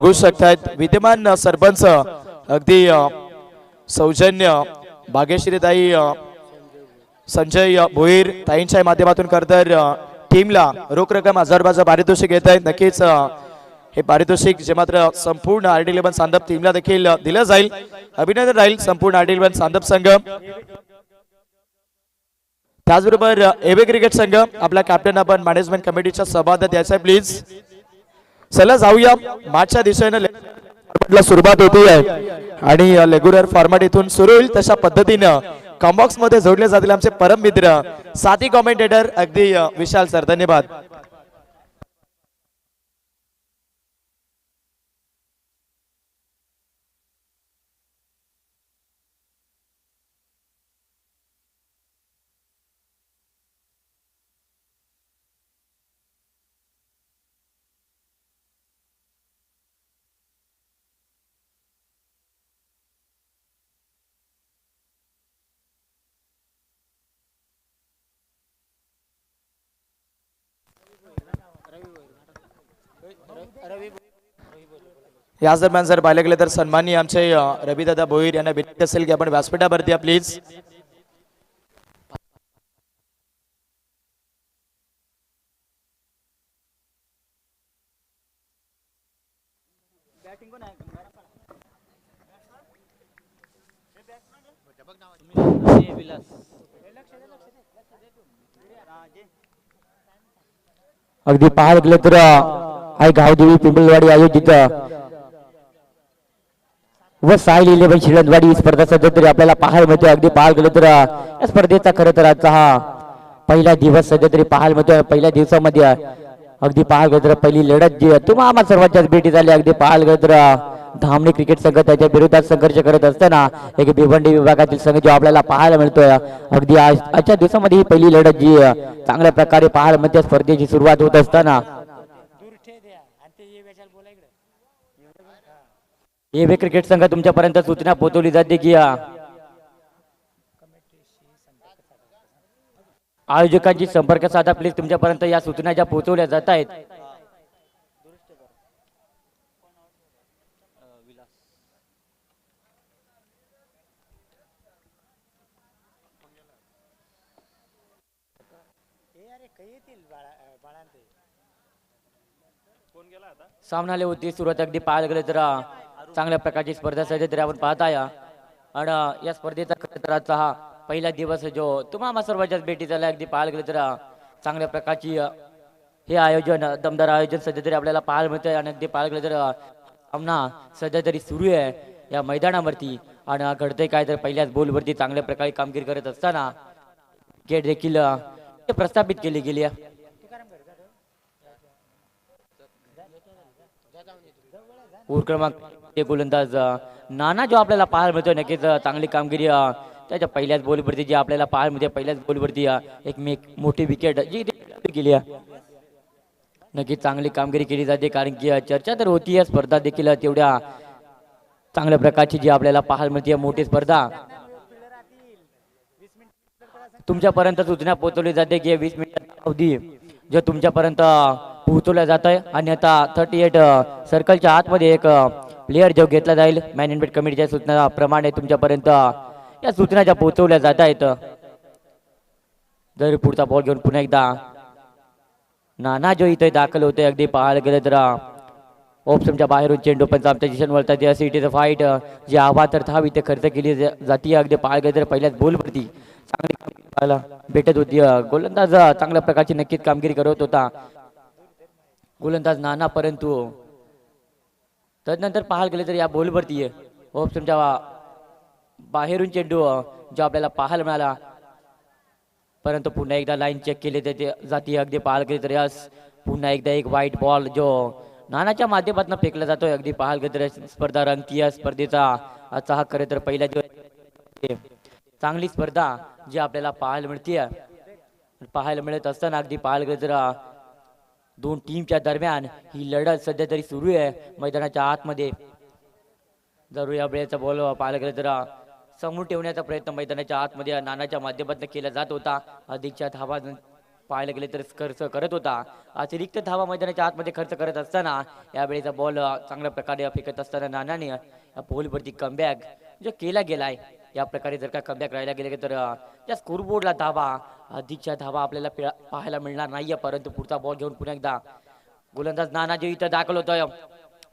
बघू शकतायत विद्यमान सरपंच अगदी सौजन्य भाग्यश्रीताई संजय भोईर ताईंच्या माध्यमातून खरतर टीमला रोख रक्कम 1000 रुपयाचं पारितोषिक येत आहे। नक्कीच हे पारितोषिक जे मात्र संपूर्ण RD11 सांदप टीमला देखील दिलं जाईल। अभिनंदन राहील संपूर्ण RD11 सांदप संघ। त्याचबरोबर एबी क्रिकेट संघ आपला कॅप्टन आपण मॅनेजमेंट कमिटीच्या सभासद यायचा प्लीज। चला जाऊया मॅचच्या दिशेने सुरुवात होती आहे आणि रेग्युलर फॉर्मॅट इथून सुरू होईल तशा पद्धतीने कॉम्बॉक्स मध्ये जोडले जातील आमचे परम मित्र साथी कमेंटेटर अगदी विशाल सर धन्यवाद। याच दरम्यान जर पाहिलं गेलं तर सन्माननीय आमचे रविदादा भोईर यांना विनंती असेल की आपण व्यासपीठावरती या प्लीज। अगदी पाहायला गेलं तर आई गावदेवी पिंपळवाडी आयोजित व साईल 11 शिळदवाडी स्पर्धा सध्या तरी आपल्याला पाहायला मिळते। अगदी पाहायला गेलं तर या स्पर्धेचा खरं तर आजचा हा पहिला दिवस सध्या तरी पाहायला मिळतोय। पहिल्या दिवसामध्ये अगदी पाहायला गेलं तर पहिली लढत जी तुम्हाला सर्वांच्याच भेटी झाली। अगदी पाहायला गेलं तर धामणी क्रिकेट संघ त्याच्या विरोधात संघर्ष करत असताना एक भिवंडी विभागातील संघ जो आपल्याला पाहायला मिळतोय। अगदी आजच्या दिवसामध्ये ही पहिली लढत जी चांगल्या प्रकारे पाहायला मिळते। स्पर्धेची सुरुवात होत असताना एबी क्रिकेट संघ तुमच्यापर्यंत सूचना पोहोचवली जाते की आयोजकांची संपर्क साधा प्लीज। तुमच्यापर्यंत या सूचना ज्या पोहोचवल्या जात आहेत सामनाले होती सुरुवात अगदी पाहायला गेलं तर चांगल्या प्रकारची स्पर्धा सध्या तरी आपण पाहताय आणि या स्पर्धेचा खरं तर आजचा हा पहिला दिवस जो तुम्हाला सर्वांच्याच भेटी झाला। अगदी पाहायला गेलं तर चांगल्या प्रकारची हे आयोजन दमदार आयोजन सध्या तरी आपल्याला पाहायला मिळतंय आणि अगदी पाहायला गेलं तर सामना सध्या तरी सुरू आहे या मैदानावरती आणि घडतंय काय तर पहिल्याच बॉलवरती चांगल्या प्रकारे कामगिरी करत असताना विकेट देखील प्रस्थापित केली गेली आहे। क्रमांक गोलंदाज नाना जो आपल्याला पाहायला मिळतोय नक्कीच चांगली कामगिरी त्याच्या पहिल्याच बॉलवरती जी आपल्याला पाहायला मिळते। पहिल्याच बॉलवरती एक मोठी विकेट जी केली आहे नक्कीच चांगली कामगिरी केली जाते कारण की चर्चा तर होती आहे स्पर्धा देखील तेवढ्या चांगल्या प्रकारची जी आपल्याला पाहायला मिळते मोठी स्पर्धा तुमच्यापर्यंत सूचना पोहोचवली जाते की 20 मिनिटांचा अवधी जो तुमच्यापर्यंत पोहोचवल्या जात आहे आणि आता 38 सर्कलच्या आतमध्ये एक प्लेयर जो घेतला जाईल मॅनेजमेंट कमिटीच्या सूचनाप्रमाणे तुमच्यापर्यंत या सूचना ज्या पोहोचवल्या जात आहेत। जर पुढचा बॉल घेऊन पुन्हा एकदा नाना जो इथे दाखल होते अगदी पाहायला गेलं तर ऑप्शनच्या बाहेरून चेंडू पण पोझिशन वळतात या सिटीचं फाईट जे आव्हान तर धाव इथे खर्च केली जाते। अगदी पाहायला गेलं तर पहिल्याच बॉलवरती चांगली पाहायला भेटत होती। गोलंदाज चांगल्या प्रकारची नक्कीच कामगिरी करत होता गोलंदाज नाना परंतु तदनंतर पाहायला गेले तर या बॉलवरती ऑप्शनच्या बाहेरून चेंडू जो आपल्याला पाहायला मिळाला परंतु पुन्हा एकदा लाईन चेक केली जाते। अगदी पाहायला गेले तर यास पुन्हा एकदा एक व्हाईट बॉल जो नानाच्या माध्यमातून फेकला जातोय। अगदी पाहायला गेले तर स्पर्धा रंगती स्पर्धेचा आजचा हा खरे तर पहिला जो चांगली स्पर्धा जी आपल्याला पाहायला मिळते पाहायला मिळत असताना अगदी पाहायला गेले तर दोन टीमच्या दरम्यान ही लढत सध्या तरी सुरू आहे मैदानाच्या आतमध्ये। जरूर या वेळेचा बॉल पाहायला गेलं तर समोर ठेवण्याचा प्रयत्न मैदानाच्या आतमध्ये नानाच्या माध्यमातून केला जात होता। अधिकच्या धावा पाहायला गेले तर खर्च करत होता. अतिरिक्त धावा मैदानाच्या आतमध्ये खर्च करत असताना यावेळेचा बॉल चांगल्या प्रकारे फेकत असताना नानाने या बॉलवरती कमबॅक जो केला गेलाय. या प्रकारे जर का कमबॅक राहायला गेले तर या स्कोरबोर्डला धावा अधिकच्या धावा आपल्याला पाहायला मिळणार नाहीये. परंतु पुढचा बॉल घेऊन पुन्हा एकदा गोलंदाज नाना जो इथं दाखल होतोय.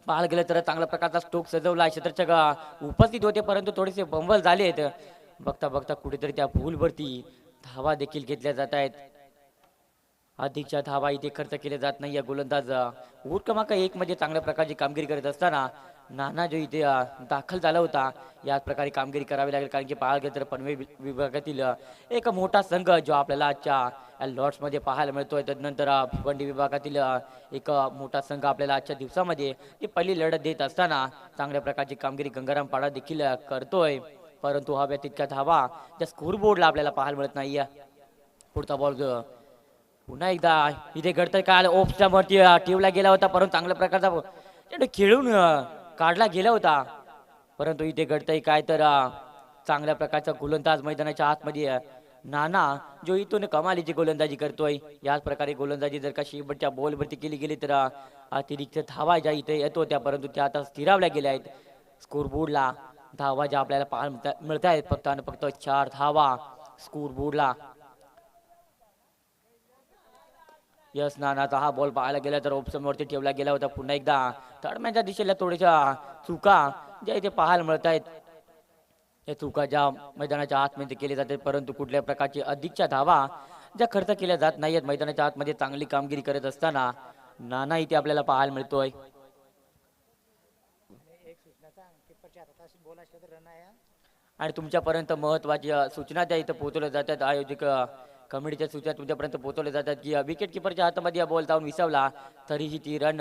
पाहायला गेलं तर चांगल्या प्रकारचा स्ट्रोक सजवला, क्षेत्ररक्षक उपस्थित होते परंतु थोडेसे बंबल झालेत. बघता बघता कुठेतरी त्या भूलवरती धावा देखील घेतल्या जात आहेत. अधिकच्या धावा इथे खर्च केले जात नाही. गोलंदाज ओव्हर क्रमांक 1 मध्ये चांगल्या प्रकारची कामगिरी करत असताना नाना जो इथे दाखल झाला होता याच प्रकारे कामगिरी करावी लागेल. कारण की पाहायला गेलं तर पनवेल विभागातील एक मोठा संघ जो आपल्याला आजच्या लॉर्ड्स मध्ये पाहायला मिळतोय. त्यानंतर भिवंडी विभागातील एक मोठा संघ आपल्याला आजच्या दिवसामध्ये ती पहिली लढत देत असताना चांगल्या प्रकारची कामगिरी गंगाराम पाडा देखील करतोय. परंतु हव्या तितक्या धावा त्या स्कोरबोर्डला आपल्याला पाहायला मिळत नाही. पुढचा बॉल पुन्हा एकदा इथे घडतंय. काल ओपच्या वरती ठेवला गेला होता परंतु चांगल्या प्रकारचा चेंडू खेळून काढला गेला होता. परंतु इथे घडतंय काय तर चांगल्या प्रकारचा गोलंदाज मैदानाच्या आतमध्ये नाना जो इथून कमालीची गोलंदाजी करतोय. याच प्रकारे गोलंदाजी जर का शेवटच्या बॉलवरती केली गेली तर अतिरिक्त धावा ज्या इथे येत होत्या परंतु त्या आता स्थिरावल्या गेल्या आहेत. स्कोरबोर्डला धावा ज्या आपल्याला पाहायला मिळत आहेत फक्त आणि फक्त 4 धावा स्कोरबोर्डला. यस नानाचा हा बॉल पाहायला गेला तर ऑप्शनवरती ठेवला गेला होता. पुन्हा एकदा तडम्याच्या दिशेला थोड्याशा चुका ज्या इथे पाहायला मिळत आहेत. या चुका ज्या मैदानाच्या आतमध्ये केल्या जाते परंतु कुठल्या प्रकारची अधिकच्या धावा ज्या खर्च केल्या जात नाहीत. मैदानाच्या आतमध्ये चांगली कामगिरी करत असताना नाना इथे आपल्याला पाहायला मिळतोय. आणि तुमच्यापर्यंत महत्वाची सूचना त्या इथं पोहोचवल्या जातात. आयोजक कमिटीच्या सूचना तुमच्यापर्यंत पोहोचवल्या जातात की विकेट किपरच्या हातामध्ये बॉल जाऊन विसावला तरीही ती रन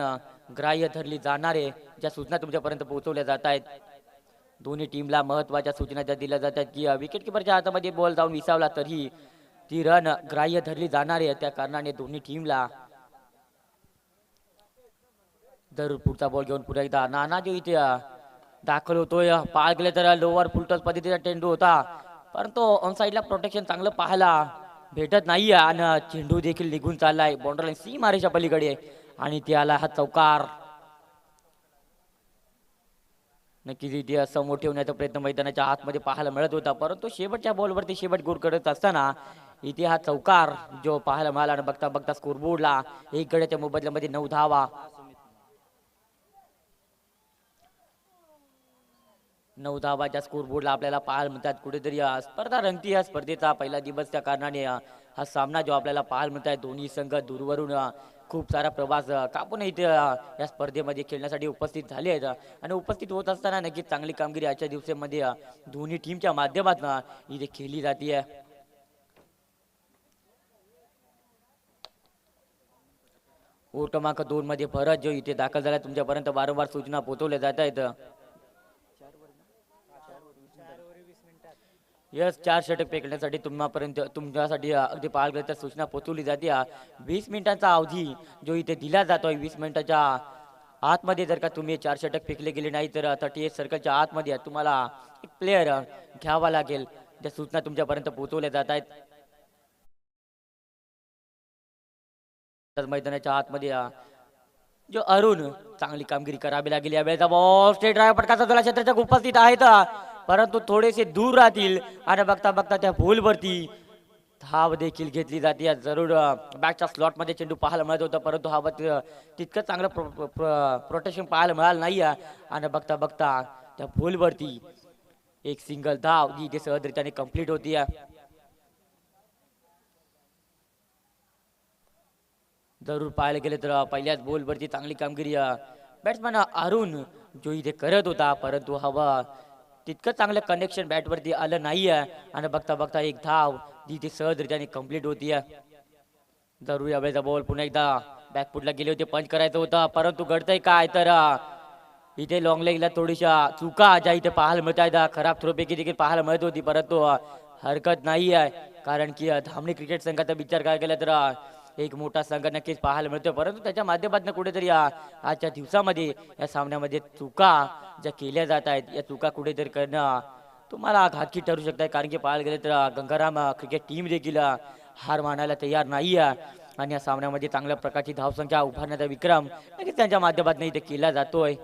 ग्राह्य धरली जाणारे ज्या सूचना तुमच्यापर्यंत पोहोचवल्या जात आहेत. दोन्ही टीमला महत्वाच्या सूचना ज्या दिल्या जातात की विकेट किपरच्या हातामध्ये बॉल जाऊन विसावला तरी ती रन ग्राह्य धरली जाणार आहे. त्या कारणाने दोन्ही टीमला जरूर पुढचा बॉल घेऊन पुन्हा एकदा नाना जो इथे दाखल होतोय. पाहायला गेले तर लोअर फुलटॉस पद्धतीचा चेंडू होता परंतु ऑन साईडला प्रोटेक्शन चांगलं पाहायला भेटत नाहीये आणि चेंडू देखील निघून चाललाय बाउंड्री लाईन सीमारेषा पलीकडे आणि त्याला हा चौकार नक्कीच इथे समोर ठेवण्याचा प्रयत्न मैदानाच्या आतमध्ये पाहायला मिळत होता. परंतु शेवटच्या बॉलवरती शेवट गोल करत असताना इथे हा चौकार जो पाहायला मिळाला आणि बघता बघता स्कोरबोर्डला 1 गड्याच्या मोबदल्यामध्ये 9 धावा 9 धावाच्या स्कोरबोर्डला आपल्याला पाहायला मिळतात. कुठेतरी स्पर्धा रंगती. या स्पर्धेचा पहिला दिवस त्या कारणाने हा सामना जो आपल्याला पाहायला मिळत आहे दोन्ही संघ दूरवरून खूप सारा प्रवास कापून इथे या स्पर्धेमध्ये खेळण्यासाठी उपस्थित झाले आहेत आणि उपस्थित होत असताना नक्कीच चांगली कामगिरी आजच्या दिवसामध्ये दोन्ही टीमच्या माध्यमातून इथे खेळली जाते. ओव्हर क्रमांक 2 मध्ये भरत जो इथे दाखल झाला तुमच्यापर्यंत वारंवार सूचना पोहोचवल्या जात आहेत. यस 4 षटक फेकण्यासाठी तुमच्यासाठी अगदी पाहायला गेलं तर सूचना पोहोचवली जाते. 20 मिनिटांचा अवधी जो इथे दिला जातोय 20 मिनिटाच्या आतमध्ये जर का तुम्ही 4 षटक फेकले गेले नाही तर 38 सर्कलच्या आतमध्ये तुम्हाला एक प्लेअर घ्यावा लागेल. त्या सूचना तुमच्यापर्यंत पोहोचवल्या जात आहेत. मैदानाच्या आतमध्ये जो अरुण चांगली कामगिरी करावी लागेल. या वेळेचा बॉल स्ट्रेट ड्राइव्ह पटकाचा तुला क्षेत्राच्या उपस्थित आहेत परंतु थोडेसे दूर राहतील आणि बघता बघता त्या बॉलवरती धाव देखील घेतली जाते. जरूर बॅकच्या स्लॉट मध्ये चेंडू पाहायला मिळत होता परंतु हा तितकं चांगलं प्रोटेक्शन पाहायला मिळालं नाही आणि बघता बघता त्या बॉलवरती एक सिंगल धाव जी इथे सहजरित्याने कंप्लीट होती. जरूर पाहायला गेले तर पहिल्याच बॉलवरती चांगली कामगिरी बॅट्समॅन अरुण जो इथे करत होता परंतु हवा तितकं चांगलं कनेक्शन बॅटवरती आलं नाही आणि बघता बघता एक धाव जी इथे सहजरित्याने कंप्लीट होती. जरूर यावेळेचा बॉल पुन्हा एकदा बॅकफुटला गेले होते पंच करायचं होतं परंतु घडतंय काय तर इथे लॉंग लेगला थोडीशा चुका ज्या इथे पाहायला मिळत आहेत. खराब थ्रोपैकी देखील पाहायला मिळत होती परंतु हरकत नाही आहे कारण की धामणी क्रिकेट संघाचा विचार काय केला तर एक मोठा संघ नक्कीच पाहायला मिळतोय परंतु त्याच्या माध्यमातून कुठेतरी आजच्या दिवसामध्ये या सामन्यामध्ये चुका ज्या केल्या जात आहेत या चुका कुठेतरी करणं तुम्हाला घातकी ठरू शकतात. कारण की पाहायला गेले तर गंगाराम क्रिकेट टीम देखील हार मानायला तयार नाही आहे आणि या सामन्यामध्ये चांगल्या प्रकारची धावसंख्या उभारण्याचा विक्रम नक्कीच त्यांच्या माध्यमातून इथे केला जातोय.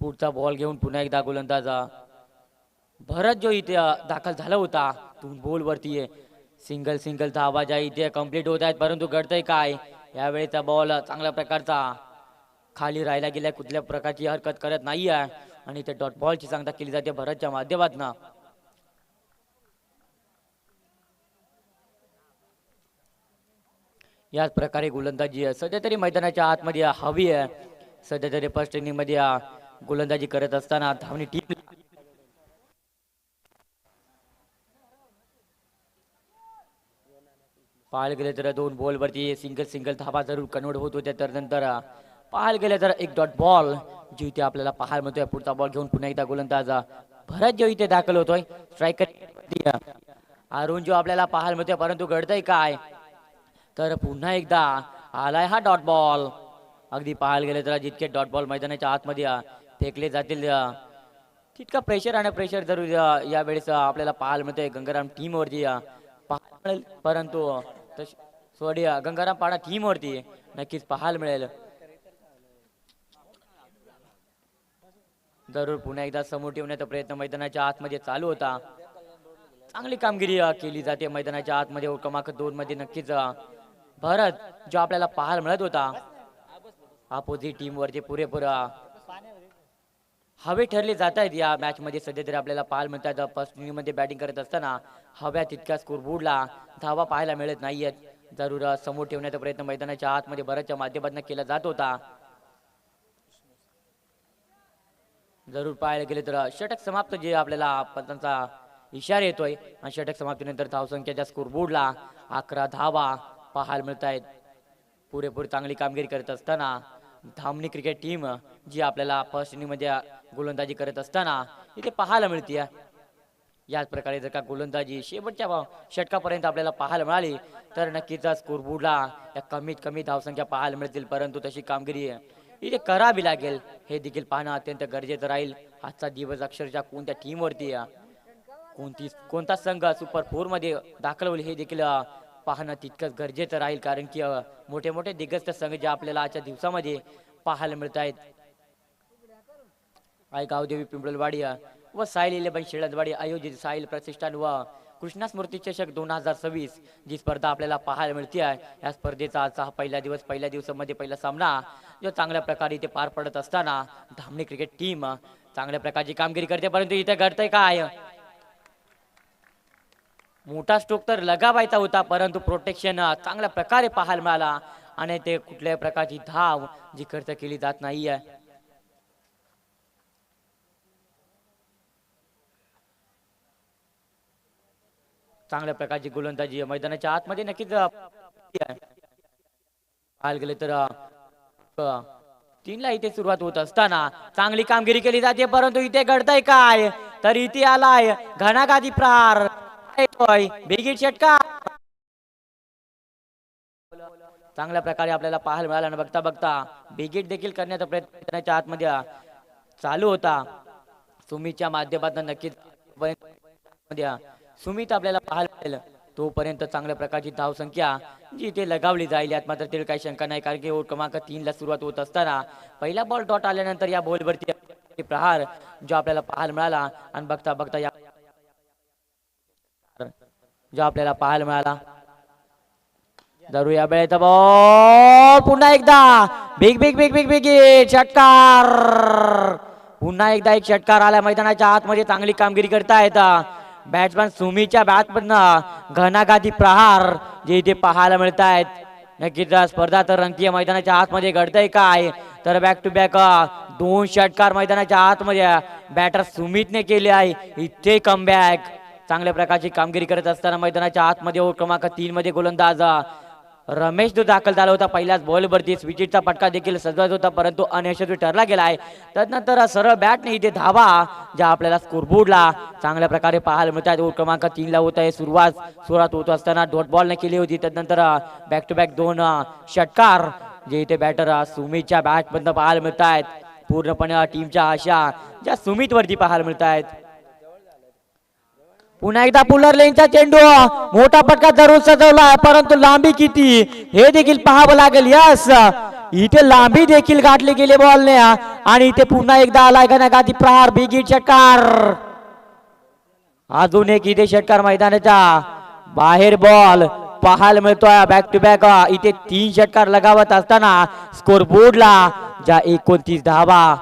पुढचा बॉल घेऊन पुन्हा एकदा गोलंदाज भरत जो इथे दाखल झाला होता तो बॉल वरती आहे. सिंगल सिंगल धावा ज्या इथे कंप्लीट होत आहेत, परंतु घडतंय काय यावेळेचा बॉल चांगल्या प्रकारचा खाली राहायला गेल्या, कुठल्या प्रकारची हरकत करत नाही आहे आणि ते डॉट बॉलची सांगता केली जाते भरतच्या माध्यमातून. याच प्रकारे गोलंदाजी सध्या तरी मैदानाच्या आतमध्ये हवी आहे. सध्या तरी फर्स्ट इनिंग मध्ये गोलंदाजी करत असताना धावणी टीम पाहायला गेले तर 2 बॉल वरती सिंगल सिंगल धावा जरूर कन्वर्ट होत होत्या. तर नंतर पाहायला गेले तर एक डॉट बॉल जो इथे आपल्याला पाहायला मिळतोय. पुढचा बॉल घेऊन पुन्हा एकदा गोलंदाज भरत जो इथे दाखल होतोय स्ट्रायकर अरुण जो आपल्याला पाहायला मिळतोय, परंतु घडतंय काय तर पुन्हा एकदा आलाय हा डॉट बॉल. अगदी पाहायला गेले तर जितके डॉट बॉल मैदानाच्या आतमध्ये फेकले जातील तितका प्रेशर आणि प्रेशर जरूर या वेळेस आपल्याला पाहायला मिळतोय गंगाराम टीम वरती पाहायला मिळेल, परंतु सॉरी गंगाराम पाडा टीम वरती नक्कीच पाहायला मिळेल. जरूर पुन्हा एकदा समोर ठेवण्याचा प्रयत्न मैदानाच्या आतमध्ये चालू होता. चांगली कामगिरी केली जाते मैदानाच्या आतमध्ये. क्रमांक 2 मध्ये नक्कीच भरत जो आपल्याला पाहायला मिळत होता अपोजिट टीम वरती पुरेपूर हवे ठरले जात आहेत या मॅच मध्ये. सध्या तरी आपल्याला पाहायला मिळतात फर्स्ट इनिंग मध्ये बॅटिंग करत असताना हव्या तितक्या स्कोरबोर्डला धावा पाहायला मिळत नाहीयेत. जरूर समोर ठेवण्याचा प्रयत्न मैदानाच्या आतमध्ये भरतच्या माध्यमातून केला जात होता. जरूर पाहायला गेले तर षटक समाप्त जे आपल्याला पंचांचा इशारा येतोय आणि षटक समाप्तीनंतर धावसंख्येच्या स्कोरबोर्डला 11 धावा पाहायला मिळत आहेत. पुरेपूर चांगली कामगिरी करत असताना धामणी क्रिकेट टीम जी आपल्याला फर्स्ट इनिंग मध्ये गोलंदाजी करत असताना इथे पाहायला मिळते. याच प्रकारे जर का गोलंदाजी शेवटच्या षटकापर्यंत आपल्याला पाहायला मिळाली तर नक्कीच स्कोरबोर्डला या कमीत कमी धावसंख्या पाहायला मिळतील, परंतु तशी कामगिरी इथे करावी लागेल हे देखील पाहणं अत्यंत गरजेचं राहील. आजचा दिवस अक्षरशः कोणत्या टीम वरती कोणता संघ सुपर 4 मध्ये दाखल होईल हे देखील पाहणं तितकंच गरजेचं राहील, कारण की मोठे मोठे दिग्गज संघ जे आपल्याला आजच्या दिवसामध्ये पाहायला मिळत आहेत. गावदेवी पिंपळवाडी व साहिल 11 शेळदवाडी आयोजित साहिल प्रतिष्ठान व कृष्णा स्मृती चषक 2026 जी स्पर्धा आपल्याला पाहायला मिळते आहे. या स्पर्धेचा आजचा हा पहिला दिवसामध्ये पहिला सामना जो चांगल्या प्रकारे इथे पार पडत असताना धामणी क्रिकेट टीम चांगल्या प्रकारची कामगिरी करते, परंतु इथे घडतंय काय मोठा स्ट्रोक तर लगावायचा होता, परंतु प्रोटेक्शन चांगल्या प्रकारे पाहायला मिळाला आणि ते कुठल्याही प्रकारची धाव जी खर्च केली जात नाहीये. चांगल्या प्रकारची गोलंदाजी मैदानाच्या आतमध्ये नक्कीच पाहायला गेले तर 3 ला इथे सुरुवात होत असताना चांगली कामगिरी केली जाते, परंतु इथे घडतंय काय तर इथे आलाय घणाघाती प्रहार बेगीट षटकार. चांगल्या प्रकारे आपल्याला पाहायला मिळाला आणि बघता बघता बेगीट देखील करण्याचा प्रयत्न आतमध्ये चालू होता. सुमितच्या माध्यमातून नक्कीच सुमित आपल्याला पाहायला मिळेल तोपर्यंत चांगल्या प्रकारची धावसंख्या जी इथे लगावली जाईल यात मात्र तरी काही शंका नाही, कारण की ओव्हर क्रमांक 3 ला सुरुवात होत असताना पहिला बॉल डॉट आल्यानंतर या बॉलवरती प्रहार जो आपल्याला पाहायला मिळाला आणि बघता बघता या जो आपल्याला पाहायला मिळाला जरूर या वेळेचा बॉल पुन्हा एकदा big big big big big षटकार. पुन्हा एकदा एक षटकार आला मैदानाच्या आतमध्ये. चांगली कामगिरी करतायत बॅट्समॅन सुमीच्या बॅटमधनं घणाघाती प्रहार जे इथे पाहायला मिळत आहेत. नक्कीच स्पर्धा तर रंगतीय मैदानाच्या आतमध्ये घडतंय काय तर बॅक टू बॅक 2 षटकार मैदानाच्या आतमध्ये बॅटर सुमितने केले आहे. इथे कमबॅक चांगल्या प्रकारची कामगिरी करत असताना मैदानाच्या आतमध्ये ओव्हर क्रमांक 3 मध्ये गोलंदाज रमेश जो दाखल झाला होता पहिल्याच बॉलवरती स्विचिटचा फटका देखील सजवत होता, परंतु अयशस्वी ठरला गेला आहे. त्यानंतर सरळ बॅटने इथे धावा ज्या आपल्याला स्कोरबोर्डला चांगल्या प्रकारे पाहायला मिळतात. ओव्हर क्रमांक 3 ला होत आहे सुरुवात होत असताना डॉट बॉलने केली होती. त्यानंतर बॅक टू बॅक 2 षटकार जे इथे बॅटर सुमितच्या बॅटमधनं पाहायला मिळत आहेत. पूर्णपणे टीमच्या आशा ज्या सुमित वरती पाहायला मिळत आहेत. पुन्हा एकदा पुलर लेनचा चेंडू मोठा फटका जरूर सजवला परंतु लांबी किती हे देखील पाहावं लागेल. यस इथे लांबी देखील गाठली गेली बॉलने आणि इथे पुन्हा एकदा आलाय घनघाती प्रहार बिगिट षटकार. अजून एक इथे षटकार मैदानाच्या बाहेर बॉल पाहायला मिळतोय. बॅक टू बॅक इथे 3 षटकार लगावत असताना स्कोर बोर्डला ज्या 29 धावा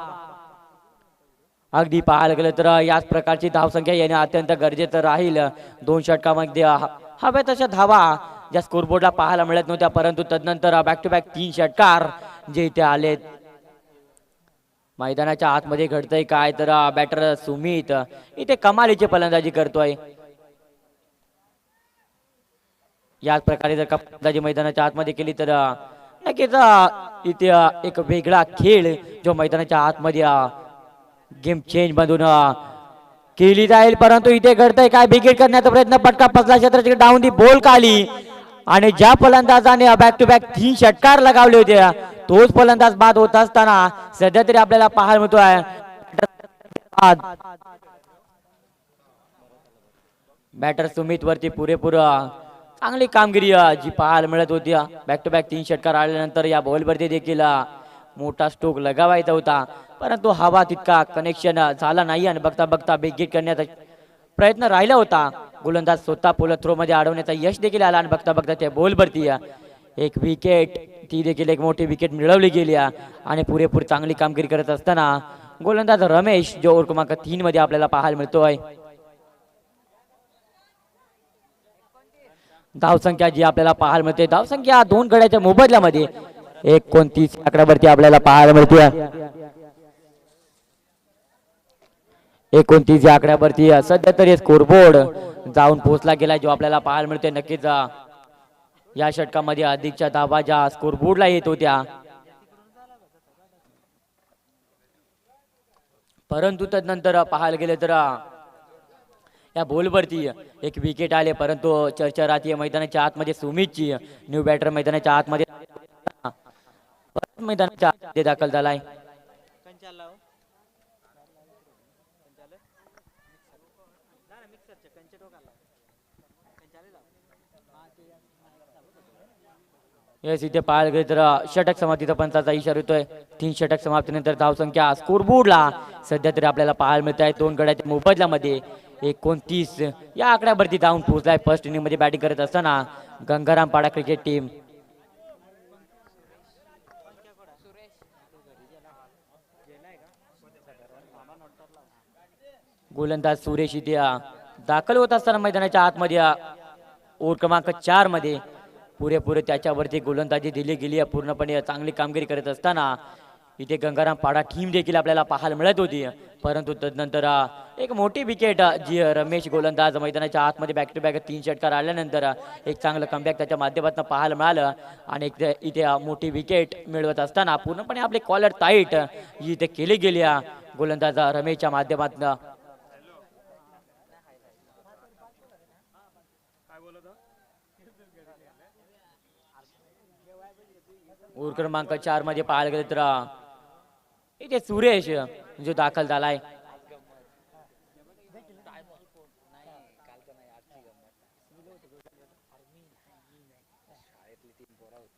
अगदी पाहायला गेलं तर याच प्रकारची धावसंख्या येणे अत्यंत गरजेचं राहील. 2 षटकामध्ये हव्या तशा धावा ज्या स्कोरबोर्डला पाहायला मिळत नव्हत्या परंतु तदनंतर बॅक टू बॅक 3 षटकार जे इथे आलेत. मैदानाच्या आतमध्ये घडतंय काय तर बॅटर सुमित इथे कमालीची फलंदाजी करतोय. याच प्रकारे जर फलंदाजी मैदानाच्या आतमध्ये केली तर नक्कीच इथे एक वेगळा खेळ जो मैदानाच्या आतमध्ये गेम चेंज मधून केली जाईल. परंतु इथे घडतंय काय बिगेट करण्याचा प्रयत्न पटका फसला क्षेत्राची डाऊन दी बॉल खाली आणि ज्या फलंदाजाने बॅक टू बॅक 3 षटकार लगावले होते तोच फलंदाज बाद होत असताना सध्या तरी आपल्याला पाहायला मिळतोय बॅटर सुमित वरती पुरेपूर चांगली कामगिरी जी पाहायला मिळत होती. बॅक टू बॅक 3 षटकार आल्यानंतर या बॉलवरती देखील मोठा स्ट्रोक लगावायचा होता परंतु हवा तितका कनेक्शन झाला नाही आणि बघता बघता बिग करण्याचा प्रयत्न राहिला होता. गोलंदाज स्वतः पोलर थ्रो मध्ये अडवण्याचा यश देखील आला आणि बघता बघता त्या बॉलवरती एक विकेट ती देखील एक मोठी विकेट मिळवली गेली आणि पुरेपूर चांगली कामगिरी करत असताना गोलंदाज रमेश जो ओव्हर क्रमांक 3 मध्ये आपल्याला पाहायला मिळतोय. धावसंख्या जी आपल्याला पाहायला मिळते धावसंख्या 2 गड्याच्या मोबदल्यामध्ये 29 आकड्यावरती आपल्याला पाहायला मिळते. 29 या आकड्यावरती सध्या तरी स्कोरबोर्ड जाऊन पोहोचला गेला जो आपल्याला पाहायला मिळते. नक्कीच या षटकामध्ये अधिकच्या धावा ज्या स्कोरबोर्डला येत होत्या परंतु तदनंतर पाहायला गेले तर या बॉलवरती एक विकेट आले परंतु चर्चा राहते मैदानाच्या आतमध्ये सुमितची न्यू बॅटर मैदानाच्या आतमध्ये मैदानाच्या आतमध्ये दाखल झालाय. येस इथे पाहायला गेले तर षटक समाप्तीचा पंचाचा इशारा येतोय. 3 षटक समाप्तीनंतर धावसंख्या स्कोरबोर्डला सध्या तरी आपल्याला पाहायला मिळत आहे 2 गड्याच्या मोबदल्यामध्ये 29 या आकड्यावरती जाऊन पोहोचलाय. फर्स्ट इनिंग मध्ये बॅटिंग करत असताना गंगाराम पाडा क्रिकेट टीम. गोलंदाज सुरेश इथे दाखल होत असताना मैदानाच्या आतमध्ये ओव्हर क्रमांक 4 मध्ये पुरेपूर त्याच्यावरती गोलंदाजी दिली गेली पूर्णपणे चांगली कामगिरी करत असताना इथे गंगाराम पाडा टीम देखील आपल्याला पाहायला मिळत होती परंतु तदनंतर एक मोठी विकेट जी रमेश गोलंदाज मैदानाच्या आतमध्ये बॅक टू बॅक 3 षटकार आल्यानंतर एक चांगलं कमबॅक त्याच्या माध्यमातून पाहायला मिळालं आणि इथे मोठी विकेट मिळवत असताना पूर्णपणे आपले कॉलर टाईट जी इथे केली गेली गोलंदाज रमेशच्या माध्यमातून. ओव्हर क्रमांक 4 मध्ये पाहायला गेले तर इथे सुरेश जो दाखल झालाय.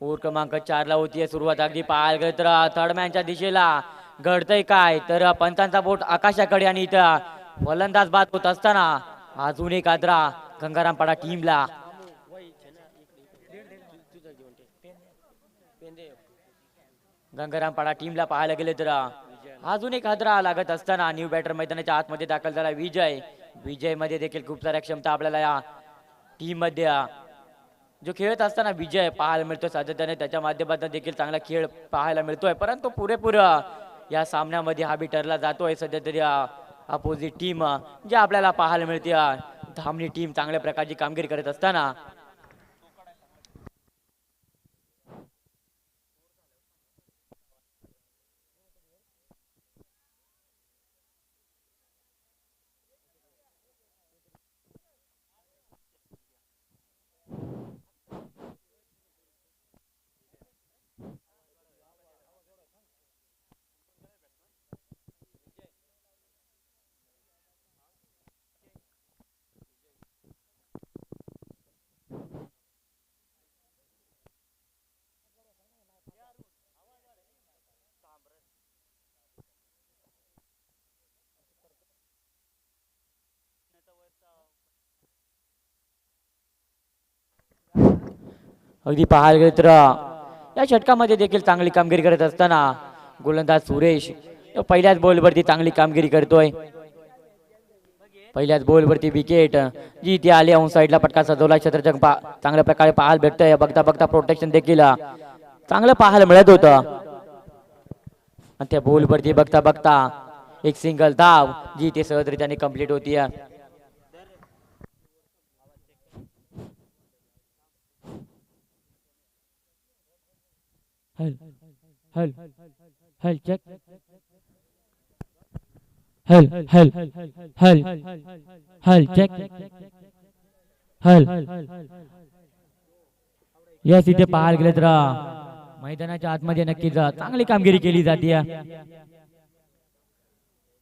ओव्हर क्रमांक 4 ला होतीये सुरुवात. अगदी पाहायला गेले तर थर्ड मॅनच्या दिशेला घडतंय काय तर पंचांचा बोट आकाशाकडे आणि इथं फलंदाज बाद होत असताना अजून एक आदरा गंगारामपाडा टीमला. गंगारामपाडा टीमला पाहायला गेले तर अजून एक हादरा लागत असताना न्यू बॅटर मैदानाच्या आतमध्ये दाखल झाला विजय मध्ये देखील खूप साऱ्या क्षमता आपल्याला या टीम मध्ये जो खेळत असताना विजय पाहायला मिळतो. सातत्याने त्याच्या माध्यमातून देखील चांगला खेळ पाहायला मिळतोय परंतु पुरेपूर या सामन्यामध्ये हा बी ठरला जातोय. सध्या तरी अपोजिट टीम जे आपल्याला पाहायला मिळते धामणी टीम चांगल्या प्रकारची कामगिरी करत असताना अगदी पाहायला गेलं तर या षटकामध्ये देखील चांगली कामगिरी करत असताना गोलंदाज सुरेश पहिल्याच बॉलवरती चांगली कामगिरी करतोय. पहिल्याच बॉलवरती विकेट जी इथे आली ऑन साईडला पटका सजवला क्षेत्ररक्षक चांगल्या प्रकारे पाहायला भेटतंय. बघता बघता प्रोटेक्शन देखील चांगलं पाहायला मिळत होतं आणि त्या बॉलवरती बघता बघता एक सिंगल धाव जी इथे सहजरित्याने कंप्लीट होती. हल हल हल चेक हल हल हल हल चेक हल यस इथे पाहायला गेलं तर मैदानाच्या आतमध्ये नक्कीच चांगली कामगिरी केली जाते.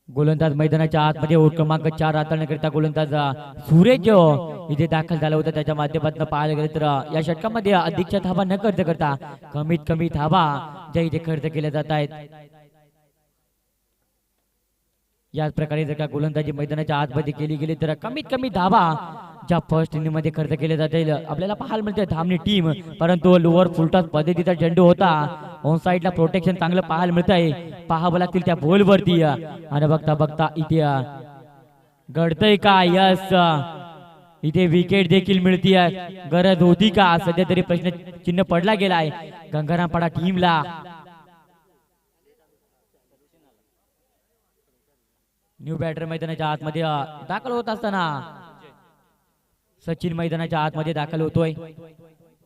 गोलंदाज मैदानाच्या आतमध्ये ओव्हर क्रमांक 4 हाताळण्याकरिता गोलंदाज सुरेश जो इथे दाखल झाला होता त्याच्या माध्यमातून पाहायला गेलं तर या षटकामध्ये अधिकच्या धावा न खर्च करता कमीत कमी धावा ज्या इथे खर्च केल्या जात आहेत. याच प्रकारे जर का गोलंदाजी मैदानाच्या आतमध्ये केली गेली तर कमीत कमी धावा ज्या फर्स्ट इनिंग मध्ये खर्च केले जातील आपल्याला पाहायला मिळते धामणी टीम. परंतु लोअर फुलटॉस पद्धतीचा चेंडू होता ऑन साईडला प्रोटेक्शन चांगलं पाहायला मिळत आहे. पाहावं लागतील त्या बॉलवरती आणि बघता बघता इथे घडतंय का. यस इथे विकेट देखील मिळतीये. गरज होती का सध्या तरी प्रश्न चिन्ह पडला गेला आहे गंगारामपाडा टीमला. न्यू बॅटर मैदानाच्या आतमध्ये दाखल होत असताना सचिन मैदानाच्या आतमध्ये दाखल होतोय.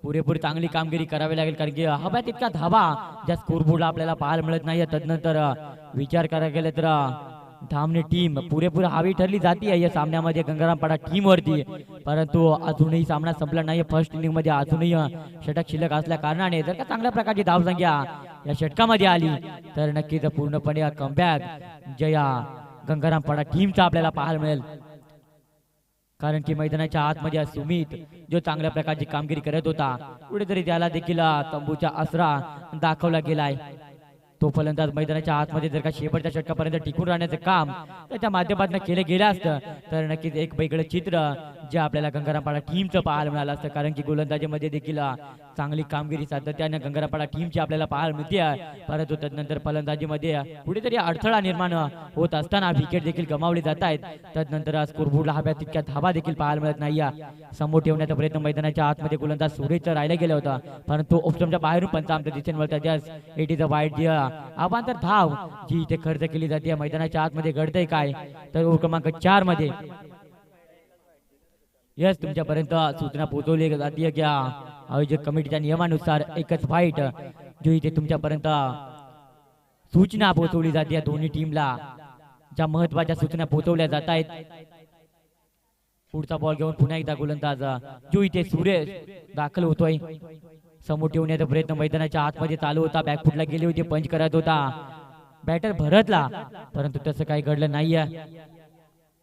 पुरेपूर चांगली कामगिरी करावी लागेल कारण की हव्या तितक्या धावा ज्या स्कोरबोर्डला आपल्याला पाहायला मिळत नाही. तदनंतर विचार करायला गेलं तर धामणे टीम पुरेपूर हवी ठरली जाते या सामन्यामध्ये गंगारामपाडा टीम वरती. परंतु अजूनही सामना संपला नाही. फर्स्ट इनिंग मध्ये अजूनही षटक शिल्लक असल्या कारणाने जर का चांगल्या प्रकारची धावसंख्या या षटकामध्ये आली तर नक्कीच पूर्णपणे कमबॅक जया गंगारामपाडा टीमचा आपल्याला पाहायला मिळेल. कारण की मैदानाच्या आतमध्ये सुमित जो चांगल्या प्रकारची कामगिरी करत होता कुठेतरी त्याला देखील तंबूचा आसरा दाखवला गेलाय. तो फलंदाज मैदानाच्या आतमध्ये जर का शेवटच्या षटकापर्यंत टिकून राहण्याचं काम त्याच्या माध्यमातून केलं गेलं असतं तर नक्कीच एक वेगळं चित्र जे आपल्याला गंगारामपाडा टीमचं पाहायला मिळालं असतं. कारण की गोलंदाजीमध्ये देखील चांगली कामगिरी सातत्याने गंगारामपाडा टीमची आपल्याला पाहायला मिळते. परंतु तदनंतर फलंदाजीमध्ये कुठेतरी अडथळा निर्माण होत असताना विकेट देखील गमावली जात आहेत. तदनंतर स्कोरबोर्डला हव्या तितक्या धावा देखील पाहायला मिळत नाही. समोर ठेवण्याचा प्रयत्न मैदानाच्या आतमध्ये गोलंदाज सुरेश राहिला गेला होता परंतु ऑप्शनच्या बाहेरून पंच आमच्या दिशेने वळतात. इट इज अ वाईट अवांतर धाव जी इथे खर्च केली जाते मैदानाच्या आतमध्ये. घडतंय काय तर ओव्हर क्रमांक 4 मध्ये यस तुमच्यापर्यंत सूचना पोहोचवली जाते की आयोजक कमिटीच्या नियमानुसार एकच फाईट जो इथे तुमच्यापर्यंत सूचना पोहोचवली जाते. दोन्ही टीमला ज्या महत्वाच्या सूचना पोहोचवल्या जात आहेत. पुढचा बॉल घेऊन पुन्हा एकदा गोलंदाज जो इथे सुरेश दाखल होतोय. समोर ठेवण्याचा प्रयत्न मैदानाच्या आतमध्ये चालू होता. बॅकफुटला गेले होते पंच करत होता बॅटर भरतला परंतु तसं काही घडलं नाहीये.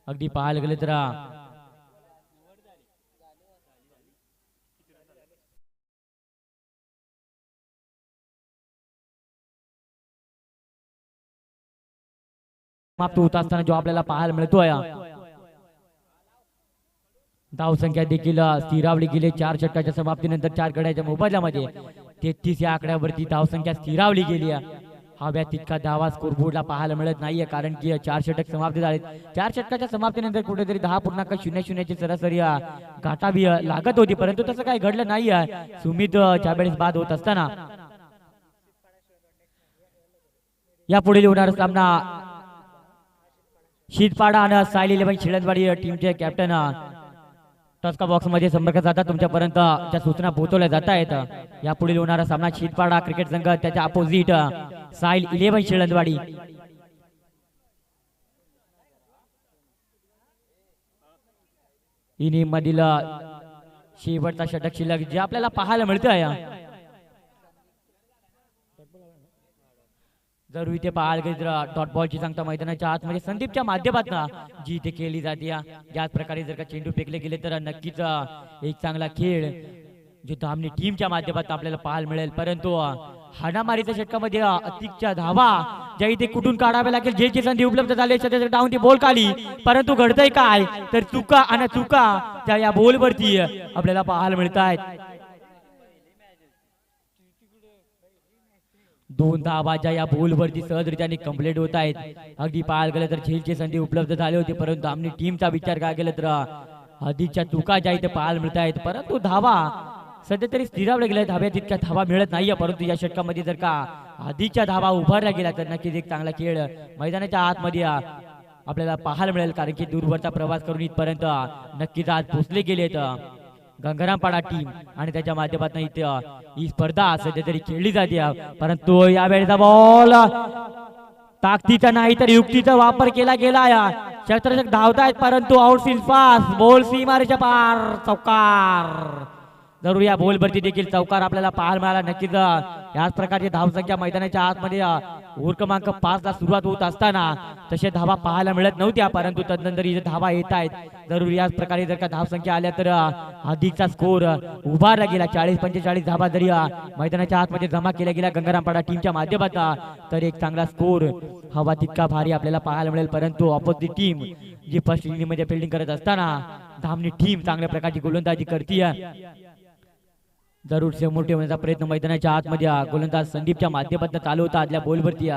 अगदी पाहायला गेलं तर समाप्त होत असताना जो आपल्याला पाहायला मिळतोय धावसंख्या देखील स्थिरावली गेली. 4 षटकाच्या समाप्तीनंतर 4 गड्याच्या मोबदल्यामध्ये 33 या आकड्यावरती धावसंख्या स्थिरावली गेली. हव्या तितका धावा स्कोरबोर्डला पाहायला मिळत नाहीये कारण की 4 षटक समाप्त झालेत. 4 षटकाच्या समाप्तीनंतर कुठेतरी 10.00 ची सरासरी गाठावी लागत होती परंतु तसं काही घडलं नाहीये. सुमित ज्यावेळेस बाद होत असताना या पुढील होणारा सामना शीतपाडा आणि साईल 11 शिळदवाडी टीमचे कॅप्टन टस्का बॉक्स मध्ये संपर्क साधतात. तुमच्यापर्यंत ज्या सूचना पोहोचवल्या जात आहेत. या पुढील होणारा सामना शीतपाडा क्रिकेट संघ त्याच्या अपोजिट साईल 11 शिळदवाडी. इनिंग मधील शेवटचा षटक शिल्लक जे आपल्याला पाहायला मिळतंय. जर इथे पाहायला गेलं तर डॉट बॉलची सांगता मैदानाच्या आतमध्ये संदीपच्या माध्यमातून जी इथे केली जाते. याच प्रकारे जर का चेंडू फेकले गेले तर नक्कीच एक चांगला खेळ जो धामणी टीमच्या माध्यमातून आपल्याला पाहायला मिळेल. परंतु हाणामारीच्या षटकामध्ये अतिकच्या धावा ज्या इथे कुठून काढाव्या लागेल जे जे संधी उपलब्ध झाले डाऊन ती बॉल खाली परंतु घडतंय काय तर चुका आणि चुका त्या या बॉलवरती आपल्याला पाहायला मिळत आहेत. दोन धावाच्या या बॉलवरती सहजरित्याने कंप्लीट होत आहेत. अगदी पाहायला गेलं तर झेलची संधी उपलब्ध झाली होती, परंतु आमनी टीमचा विचार काय केला तर अधिकच्या चुका ज्या इथे पाहायला मिळत आहेत. परंतु धावा सध्या तरी स्थिरावल्या गेल्या, धाव्या तितक्या धावा मिळत नाहीये. परंतु या षटकामध्ये जर का अधिकच्या धावा उभारल्या गेल्या तर नक्कीच एक चांगला खेळ मैदानाच्या आतमध्ये आपल्याला पाहायला मिळेल, कारण की दूरवरचा प्रवास करून इथपर्यंत नक्कीच आज पोहोचले गेलेत गंगारामपाडा टीम आणि त्याच्या माध्यमातून इथे ही स्पर्धा सध्या तरी खेळली जाते. परंतु यावेळेचा बॉल ताकदीचा नाही तर युक्तीचा वापर केला गेला. या क्षेत्ररक्षक धावतायत परंतु आउटफील्ड पास, बॉल सीमारेच्या पार, चौकार. जरूर या बॉलवरती देखील चौकार आपल्याला पाहायला मिळाला. नक्कीच याच प्रकारची धावसंख्या मैदानाच्या आतमध्ये ओव्हर क्रमांक 5 ला सुरुवात होत असताना तसे धावा पाहायला मिळत नव्हत्या, परंतु तदनंतर इथे धावा येत आहेत. जरूर याच प्रकारे जर का धावसंख्या आल्या तर अधिकचा स्कोर उभारला गेला. 40-45 धावा जरी मैदानाच्या आतमध्ये जमा केल्या गेल्या गंगारामपाडा टीमच्या माध्यमातून तर एक चांगला स्कोर हवा तितका भारी आपल्याला पाहायला मिळेल. परंतु ऑपोजिट टीम जी फर्स्ट इनिंगमध्ये फिल्डिंग करत असताना धामणी टीम चांगल्या प्रकारची गोलंदाजी करते. जरूर समोर ठेवण्याचा प्रयत्न मैदानाच्या आतमध्ये गोलंदाज संदीपच्या माध्यमातून चालू होता. आदल्या बॉलवरती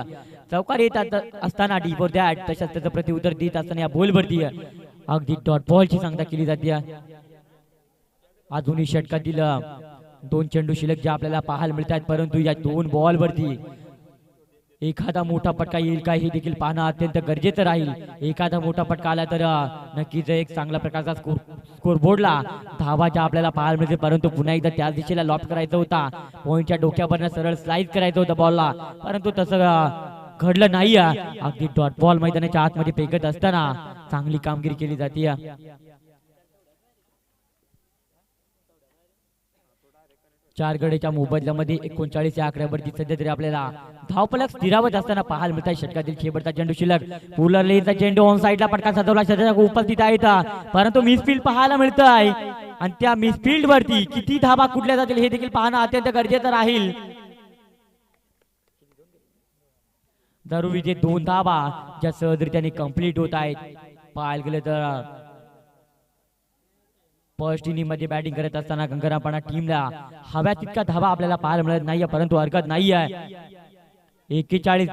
चौकार येत असताना डी फॉर दॅट तशाच त्याचं प्रत्युत्तर देत असताना या बॉलवरती अगदी डॉट बॉलची सांगता केली जाते. अजूनही षटकातील 2 चेंडू शिल्लक जे आपल्याला पाहायला मिळत आहेत, परंतु या 2 बॉलवरती एखादा मोठा फटका येईल का हे देखील पाहणं अत्यंत गरजेचं राहील. एखादा मोठा फटका आला तर नक्कीच एक चांगल्या प्रकारचा स्कोर बोर्डला धावाच्या आपल्याला पाहायला मिळते, परंतु पुन्हा एकदा त्याच दिशेला लॉफ्ट करायचा होता. पॉइंटच्या डोक्यावरनं सरळ स्लाइड करायचं होतं बॉलला, परंतु तसं घडलं नाही. अगदी डॉट बॉल मैदानाच्या आतमध्ये फेकत असताना चांगली कामगिरी केली जाते. चार गडेच्या मोबदल्यामध्ये 39 या आकड्यावरती सध्या तरी आपल्याला धावफलक स्थिरावत असताना पाहायला मिळत आहे. षटकातील शेवटचा चेंडू शिल्लक, पुलर लेनचा चेंडू ऑन साइडला पटका सजवला, षटकाच्या उपस्थित आहेत, परंतु मिसफील्ड पाहायला मिळत आहे आणि त्या मिसफील्ड वरती किती धावा कुठल्या जातील हे देखील पाहणं अत्यंत गरजेचं राहील. जरूर जे 2 धावा ज्या सहजरित्याने कंप्लीट होत आहेत. पाहायला गेलं तर फर्स्ट इनिंग मध्ये बॅटिंग करत असताना गंगारामपाडा टीमला हव्या तितका धावा आपल्याला पाहायला मिळत नाहीये, परंतु हरकत नाही आहे. 41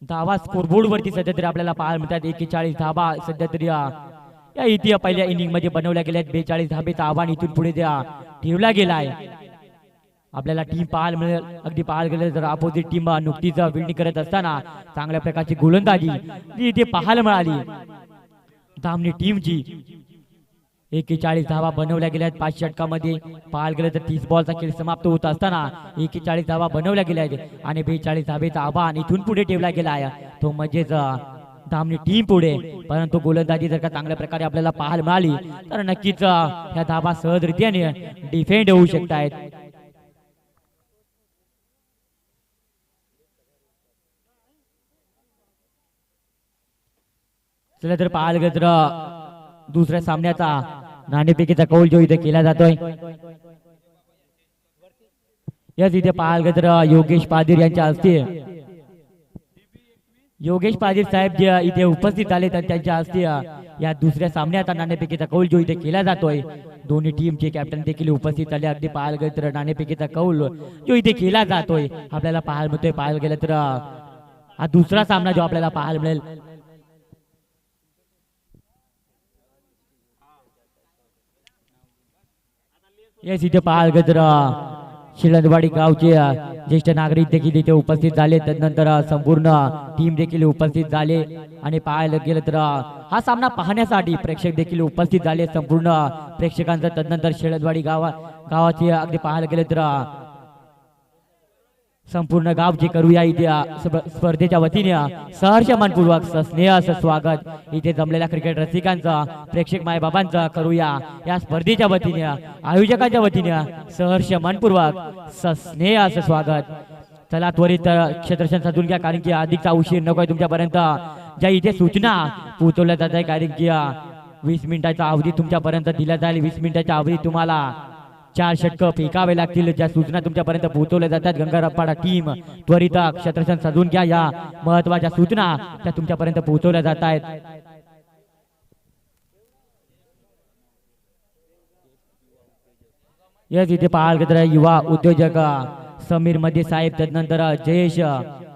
धावा स्कोरबोर्ड वरती सध्या तरी आपल्याला पाहायला मिळतात. 41 धावा सध्या तरी या इथे पहिल्या इनिंग मध्ये बनवल्या गेल्या. 42 धाबेचं आव्हान इथून पुढे ठेवला गेला आहे. आपल्याला टीम पाहायला मिळेल. अगदी पाहायला गेलं तर अपोजिट टीम नुकतीच फिल्डिंग करत असताना चांगल्या प्रकारची गोलंदाजी इथे पाहायला मिळाली धामणी टीमची. 41 धावा बनवल्या गेल्या आहेत 5 षटकामध्ये. पाहायला गेलं तर 30 बॉलचा खेळ समाप्त होत असताना 41 धावा बनवल्या गेल्या आहेत आणि 42 धावेचा आव्हान इथून पुढे ठेवला गेला आहे. तो म्हणजेच धामणी टीम पुढे, परंतु गोलंदाजी जर का चांगल्या प्रकारे आपल्याला पाहायला मिळाली तर नक्कीच ह्या धावा सहजरित्याने डिफेंड होऊ शकतायत. चला तर पाहायला गेलं तर दुसऱ्या सामन्याचा नाणेफेकीचा कौल जो इथे केला जातोय. याच इथे पाहायला गेलं तर योगेश पादीर यांच्या हस्ते योगेश पादीर साहेब जे इथे उपस्थित झाले तर त्यांच्या हस्ते या दुसऱ्या सामन्याचा नाणेफेकीचा कौल जो इथे केला जातोय. दोन्ही टीमचे कॅप्टन देखील उपस्थित झाले. अगदी पाहायला गेलं तर नाणेफेकीचा कौल जो इथे केला जातोय आपल्याला पाहायला मिळतोय. पाहायला गेलं तर हा दुसरा सामना जो आपल्याला पाहायला मिळेल. येस इथे पाहायला गेलं तर शिळदवाडी गावचे ज्येष्ठ नागरिक देखील इथे उपस्थित झाले. त्यानंतर संपूर्ण टीम देखील उपस्थित झाले आणि पाहायला गेलं तर हा सामना पाहण्यासाठी प्रेक्षक देखील उपस्थित झाले. संपूर्ण प्रेक्षकांचा तदनंतर शिळदवाडी गावाचे अगदी पाहायला गेलं तर संपूर्ण गाव जे करूया इथे स्पर्धेच्या वतीने सहर्ष मनपूर्वक स्नेह असं स्वागत इथे जमलेल्या क्रिकेट रसिकांचं, प्रेक्षक मायबाबांचं करूया या स्पर्धेच्या वतीने आयोजकांच्या वतीने सहर्ष मनपूर्वक स्नेह असं स्वागत. चला त्वरित क्षेत्ररक्षण साधून घ्या, कारण की अधिकचा उशीर नकोय तुमच्यापर्यंत. ज्या इथे सूचना पोहोचवल्या जात आहे, कारण की 20 मिनिटाचा अवधी तुमच्यापर्यंत दिला जाईल. 20 मिनिटाच्या अवधी तुम्हाला 4 षटक फेकावे लागतील. ज्या सूचना तुमच्यापर्यंत पोहोचवल्या जातात गंगारामपाडा टीम त्वरित क्षेत्ररक्षण साधून घ्या. या महत्वाच्या सूचना त्या तुमच्यापर्यंत पोहोचवल्या जात आहेत. यस इथे पाहाल तर युवा उद्योजक समीर मध्ये साहेब, त्यानंतर जयेश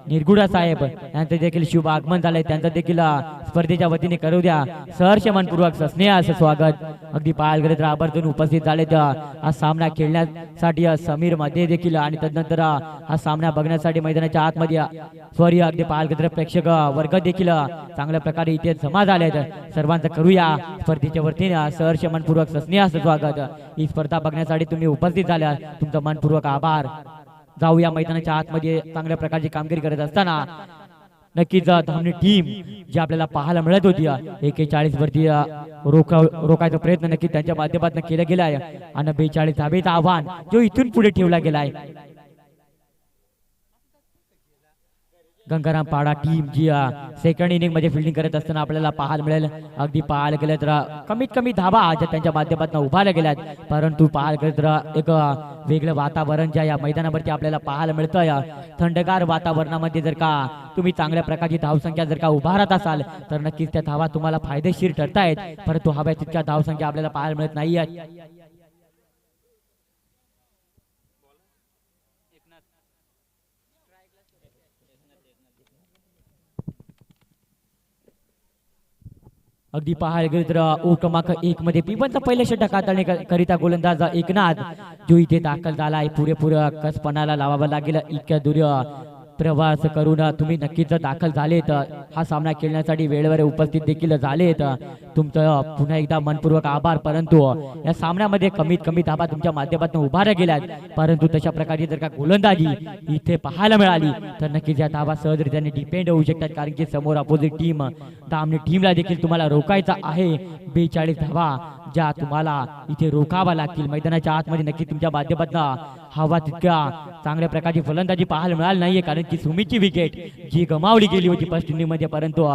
निरगुडा साहेब यांचं देखील शुभ आगमन झालंय. त्यांचं देखील स्पर्धेच्या वतीने करू द्या सहर्ष मनपूर्वक स्नेहाचं स्वागत. अगदी पाहाल गेलं तर आवर्जून उपस्थित झाले. हा सामना खेळण्यासाठी समीर मध्ये देखील आणि त्यानंतर हा सामना बघण्यासाठी मैदानाच्या आतमध्ये सॉरी अगदी पाहाल गेलं तर प्रेक्षक वर्ग देखील चांगल्या प्रकारे इथे जमा झाले. सर्वांचं करूया स्पर्धेच्या वतीने सहर्ष मनपूर्वक स्नेहाचं स्वागत. ही स्पर्धा बघण्यासाठी तुम्ही उपस्थित झाल्या, तुमचं मनपूर्वक आभार. जाऊया मैदानाच्या आतमध्ये चांगल्या प्रकारची कामगिरी करत असताना नक्कीच धावणी टीम जी आपल्याला पाहायला मिळत होती 41 वरती रोखायचा प्रयत्न नक्की त्यांच्या माध्यमातून केला गेलाय आणि 42 धावेचं आव्हान जो इथून पुढे ठेवला गेलाय. गंगाराम पाडा टीम जी सेकंड इनिंग मध्ये फिल्डिंग करत असताना आपल्याला पाहायला मिळेल. अगदी पाहायला गेलं तर कमीत कमी धावा ज्या त्यांच्या माध्यमातून उभारल्या गेल्यात, परंतु पाहायला गेलं तर एक वेगळं वातावरण ज्या या मैदानावरती आपल्याला पाहायला मिळतं. थंडगार वातावरणामध्ये जर का तुम्ही चांगल्या प्रकारची धावसंख्या जर का उभारत असाल तर नक्कीच त्या धावा तुम्हाला फायदेशीर ठरतायत, परंतु हव्या तितक्या धावसंख्या आपल्याला पाहायला मिळत नाही. अगदी पाहायला गेलं तर ओव्हर क्रमांक 1 मध्ये पिबनचा पहिल्या षटक हाताळणी करिता गोलंदाज एकनाथ जो इथे दाखल झाला आहे. पुरेपूर कसपणाला लावावा लागेल. इतक्या दूर प्रवास करून तुम्ही नक्कीच दाखल झालेत, हा सामना खेळण्यासाठी वेळेवर उपस्थित देखील झालेत. तुमचं पुन्हा एकदा मनपूर्वक आभार. परंतु या सामन्यामध्ये कमीत कमी धाबा तुमच्या माध्यमातून उभारल्या गेल्यात, परंतु तशा प्रकारे जर का गोलंदाजी इथे पाहायला मिळाली तर नक्कीच या धाबा सहजरित्याने डिपेंड होऊ शकतात, कारण की समोर अपोजिट टीम दामनी टीमला देखील तुम्हाला रोखायचा आहे. 42 धावा ज्या तुम्हाला इथे रोखावा लागतील. मैदानाच्या आतमध्ये नक्की तुमच्या माध्यमातून हवा तितक्या चांगल्या प्रकारची फलंदाजी पाहायला मिळाली नाहीये, कारण की सुमीची विकेट जी गमावली गेली होती फर्स्ट इनिंग मध्ये, परंतु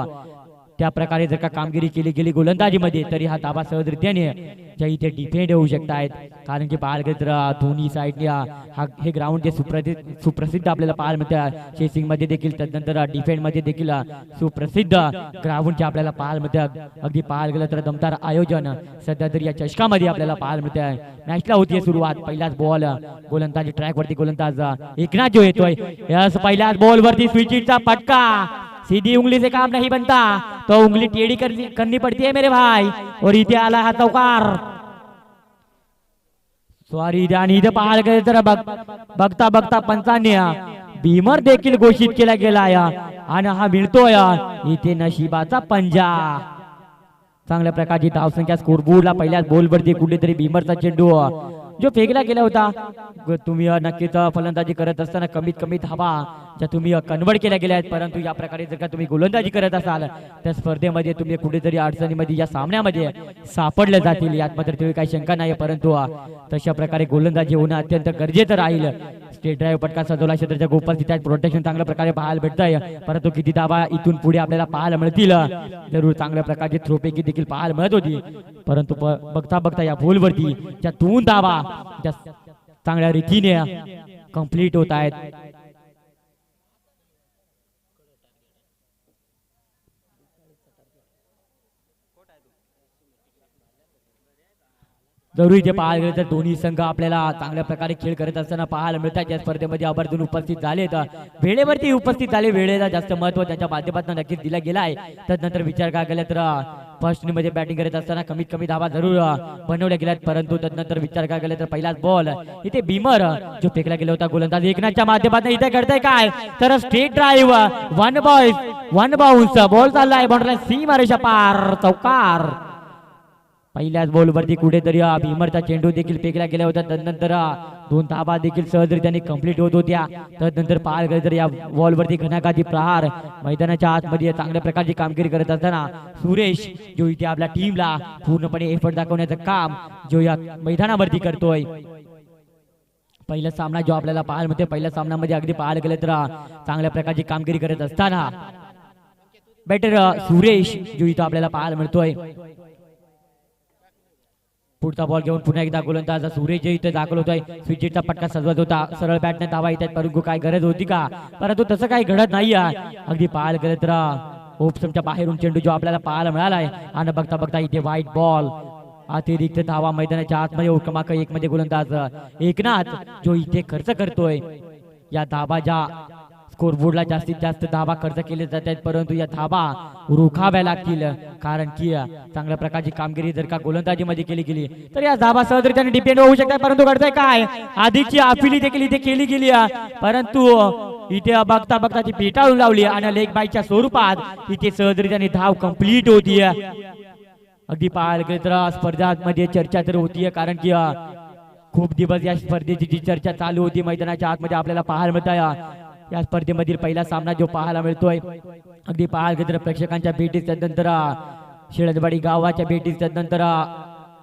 त्या प्रकारे जर का कामगिरी केली गेली गोलंदाजीमध्ये तरी हा धाबा सहजरित्याने ज्या इथे डिफेंड होऊ शकतायत, कारण की पाहायला गेलं तर दोन्ही साईडने हे ग्राउंड जे सुप्रसिद्ध आपल्याला पाहायला मिळतं. चेसिंग मध्ये देखील त्यानंतर डिफेंड मध्ये देखील सुप्रसिद्ध ग्राउंडचे आपल्याला पाहायला मिळतं. अगदी पाहायला गेलं तर दमदार आयोजन सध्या तरी या चषकामध्ये आपल्याला पाहायला मिळतंय. मॅचला होती सुरुवात. पहिलाच बॉल गोलंदाजी ट्रॅक वरती गोलंदाज एकनाथ जो येतोय, यस पहिल्याच बॉल वरती स्विचिटचा फटका. सीधी उंगली से काम नहीं बनता, तो उंगली टेढ़ी करनी पड़ती है मेरे भाई. और इथे आला हा चौकार. सॉरी आणि इथे पाहायला गेलं तर बघता बघता पंचांनी भीमर देखील घोषित केला गेला आणि हा मिळतोय इथे नशिबाचा पंजा. चांगल्या प्रकारची धावसंख्या स्कोरबोर्डला पहिल्याच बॉलवरती कुठेतरी भीमरचा चेंडू जो फेकला गेला होता. तुम्ही नक्कीच फलंदाजी करत असताना कमीत कमी धावा ज्या तुम्ही कन्वर्ट केल्या गेल्या आहेत, परंतु या प्रकारे जर का तुम्ही गोलंदाजी करत असाल तर स्पर्धेमध्ये तुम्ही कुठेतरी अडचणीमध्ये या सामन्यामध्ये सापडले जातील, यात मात्र तुम्ही काही शंका नाही. परंतु तशा प्रकारे गोलंदाजी होणं अत्यंत गरजेचं राहील. स्टेट ड्राईव्ह पटका सजवला क्षेत्राच्या गोपाल तिथे प्रोटेक्शन चांगल्या प्रकारे पाहायला भेटतंय, परंतु किती धावा इथून पुढे आपल्याला पाहायला मिळतील जरूर चांगल्या प्रकारची थ्रोपैकी देखील पाहायला मिळत होती, परंतु बघता बघता या बॉलवरती ज्या 2 धावा ज्या चांगल्या रीतीने कंप्लीट होत आहेत. जरूर इथे पाहायला गेलं तर दोन्ही संघ आपल्याला चांगल्या प्रकारे खेळ करत असताना पाहायला मिळतात. या स्पर्धेमध्ये आवर्जून उपस्थित झाले, तर वेळेवरती उपस्थित झाले. वेळेला जास्त महत्व त्यांच्या माध्यमातून नक्कीच दिला गेला आहे. त्यानंतर विचार का केला तर फर्स्ट मध्ये बॅटिंग करत असताना कमीत कमी धावा जरूर बनवल्या गेल्यात, परंतु त्यानंतर विचार का केला तर पहिलाच बॉल इथे भीमर जो फेकला गेला होता गोलंदाज एकनाथच्या माध्यमातून इथे घडतंय काय तर straight drive one bounce ball चाललाय बाउंड्री सीमा रेषा पार चौकार. पहिल्याच बॉलवरती कुठेतरी भीमरचा चेंडू देखील फेकला गेला होता. त्यानंतर 2 धावा देखील सहजरित्याने कंप्लीट होत होत्या. त्यानंतर पाहायला गेलं तर या बॉलवरती घणाघाती प्रहार मैदानाच्या आतमध्ये चांगल्या प्रकारची कामगिरी करत असताना सुरेश जो इथे आपल्या टीमला पूर्णपणे एफर्ट दाखवण्याचं काम जो या मैदानावरती करतोय. पहिला सामना जो आपल्याला पाहायला मिळतोय, पहिल्या सामन्यामध्ये अगदी पाहायला गेलं तर चांगल्या प्रकारची कामगिरी करत असताना बॅटर सुरेश जो इथं आपल्याला पाहायला मिळतोय. पुढचा बॉल घेऊन पुन्हा एकदा गोलंदाज सुरेश इथे दाखल होतोय. स्विचिटचा पटका सजवत होता, सरळ बॅटने धावा येतात, परंतु काय गरज होती का, परंतु तसं काही घडत नाही. अगदी पाहायला गेलं तर ओपसमच्या बाहेरून चेंडू जो आपल्याला पाहायला मिळाला आहे आणि बघता बघता इथे व्हाईट बॉल अतिरिक्त धावा मैदानाच्या आतमध्ये क्रमांक 1 मध्ये गोलंदाज एकनाथ जो इथे खर्च करतोय. या धाबा ज्या स्कोरबोर्डला जास्तीत जास्त धाबा खर्च केले जात आहेत, परंतु या धाबा रोखाव्या लागतील, कारण की चांगल्या प्रकारची कामगिरी जर का गोलंदाजीमध्ये केली गेली तर या धाबा सहजरित्याने डिपेंड होऊ शकतात. परंतु घडतंय काय, आधीची आफिली देखील इथे केली गेली, परंतु इथे बघता बघता ती पेटाळून लावली आणि लेग बाईच्या स्वरूपात इथे सहजरित्याने धाव कंप्लीट होती. अगदी पाहायला गेलं तर स्पर्धांमध्ये चर्चा तर होतीये, कारण की खूप दिवस या स्पर्धेची जी चर्चा चालू होती मैदानाच्या आतमध्ये आपल्याला पाहायला मिळत आहे. या स्पर्धेमधील पहिला सामना जो पाहायला मिळतोय, अगदी पाहायला गेलं तर प्रेक्षकांच्या भेटीस, त्यानंतर शिळदवाडी गावाच्या भेटीस, त्यानंतर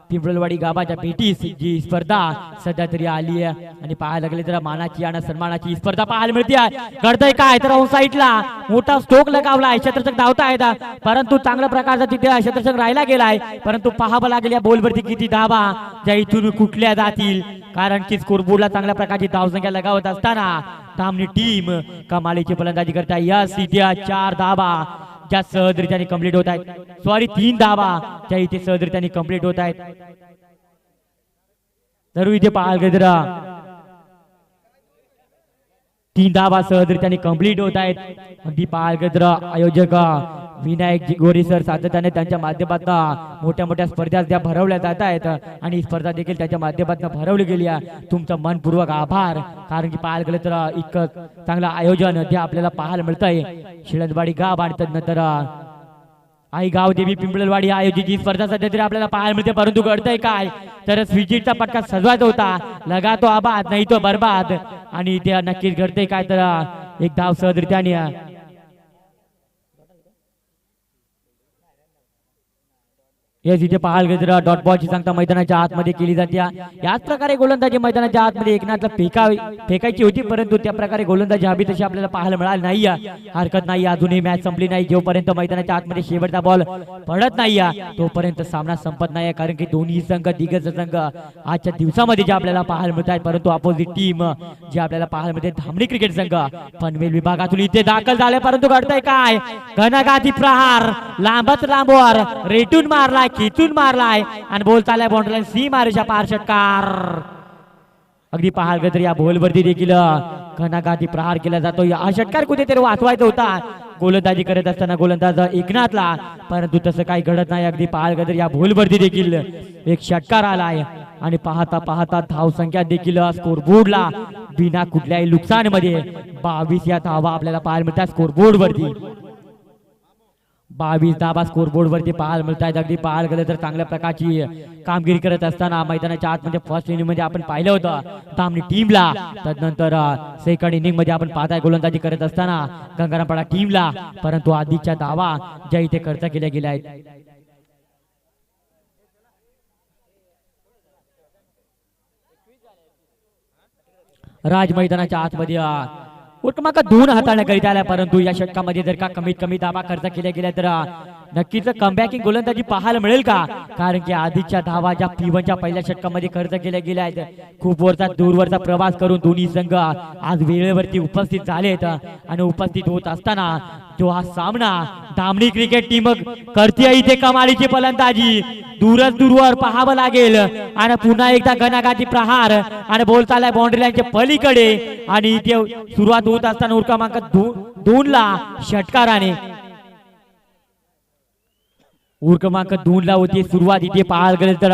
पिंपळवाडी गावाच्या भेटीस जी स्पर्धा सध्या तरी आली आहे. आणि पाहायला गेले तर मानाची आणि सन्मानाची स्पर्धा पाहायला मिळते आहे. घडतंय काय तर साईडला मोठा स्टोक लगावलाय, क्षेत्ररक्षक धावता येतात, परंतु चांगल्या प्रकारचा तिथे क्षेत्ररक्षक राहिला गेलाय. परंतु पाहावं लागेल या बॉलवरती किती धावा ज्या इथून कुठल्या जातील, कारण की स्कोरबोर्डला चांगल्या प्रकारची धावसंख्या लगावत असताना धामणी टीम कमालीची फलंदाजी करताय. या इथे 4 धावा ज्या सहजरित्याने कंप्लीट होत आहेत, 3 धावा ज्या इथे सहजरित्याने कंप्लीट होत आहेत. तर इथे पाहायला गेलं तर 3 धावा सहजरित्याने कंप्लीट होत आहेत. अगदी पाहायला गेलं तर आयोजक विनायक गोरे सर सातत्याने त्यांच्या माध्यमातून मोठ्या मोठ्या स्पर्धा ज्या भरवल्या जात आहेत आणि स्पर्धा देखील त्याच्या माध्यमातून भरवली गेली आहे. तुमचं मनपूर्वक आभार, कारण की पाहायला गेलं तर इतकं चांगलं आयोजन जे आपल्याला पाहायला मिळतंय. शिळदवाडी गाव आणि त्यानंतर आई गाव देवी पिंपळवाडी आयोजित ही स्पर्धा सध्या तरी आपल्याला पाहायला मिळते. परंतु घडतंय काय तर स्विजिटचा पटका सजवायचा होता, लगा तो आबाद नाही तो बर्बाद, आणि ते नक्कीच घडतंय काय तर एक धाव सहजरित्याने येस इथे पाहायला गेलं तर डॉट बॉलची सांगता मैदानाच्या आतमध्ये केली जाते. याच प्रकारे गोलंदाजी मैदानाच्या आतमध्ये एकनाथला फेकायची होती, परंतु त्या प्रकारे गोलंदाजी हवी तशी आपल्याला पाहायला मिळाली नाही. हरकत नाही, अजूनही मॅच संपली नाही. जोपर्यंत मैदानाच्या आतमध्ये शेवटचा बॉल पडत नाही तोपर्यंत सामना संपत नाही, कारण की दोन्ही संघ दिग्गज संघ आजच्या दिवसामध्ये जे आपल्याला पाहायला मिळत आहेत, परंतु अपोजिट टीम जे आपल्याला पाहायला मिळते धामणी क्रिकेट संघ पनवेल विभागातून इथे दाखल झाले. परंतु घडतंय काय, घनघाती प्रहार लांबच लांबवर रेटून मारलाय, खेचून मारलाय आणि बोल चाललाय बाउंड्री सी मारेच्या पार षटकार. अगदी पाहायला गेलं तर या बॉलवरती देखील घणाघाती प्रहार केला जातो. हा षटकार कुठेतरी वाचवायचा होता गोलंदाजी करत असताना गोलंदाज एकनाथला, परंतु तसं काही घडत नाही. अगदी पाहायला गेलं तर या बॉलवरती देखील एक षटकार आलाय आणि पाहता पाहता धाव संख्या देखील स्कोरबोर्डला बिना कुठल्याही नुकसानमध्ये 22 या धावा आपल्याला पाहायला मिळतात. स्कोरबोर्ड वरती 22 धावा स्कोरबोर्ड वरती पाहायला मिळत आहेत. अगदी पाहायला गेलं तर चांगल्या प्रकारची कामगिरी करत असताना मैदानाच्या आतमध्ये फर्स्ट इनिंग मध्ये आपण पाहिलं होतं धामणी टीमला, त्यानंतर सेकंड इनिंग मध्ये आपण पाहताय गोलंदाजी करत असताना गंगारामपाडा टीमला, परंतु आधीच्या धावा ज्या इथे खर्च केल्या गेल्या आहेत. राज मैदानाच्या आतमध्ये क्रमांक 2 हाताळण्याकरिता आल्या, परंतु या षटकामध्ये जर का कमीत कमी धावा खर्च केल्या गेल्या तर नक्कीच कमबॅकिंग गोलंदाजी पाहायला मिळेल का, कारण की आधीच्या धावा ज्या P1च्या पहिल्या षटकामध्ये खर्च केल्या गेल्या आहेत, खूप वरचा दूरवरचा प्रवास करून दोन्ही संघ आज वेळेवरती उपस्थित झालेत आणि उपस्थित होत असताना जो हा सामना धामणी क्रिकेट टीम करते इथे कमालीची फलंदाजी, दूरच दूरवर पाहावं लागेल आणि पुन्हा एकदा घणाघाती प्रहार आणि बोल चाललाय बाउंड्री लाईनच्या पलीकडे आणि इथे सुरुवात होत असताना क्रमांक 2 ला षटकाराने क्रमांक 2 ला होती सुरुवात. इथे पाहायला गेलं तर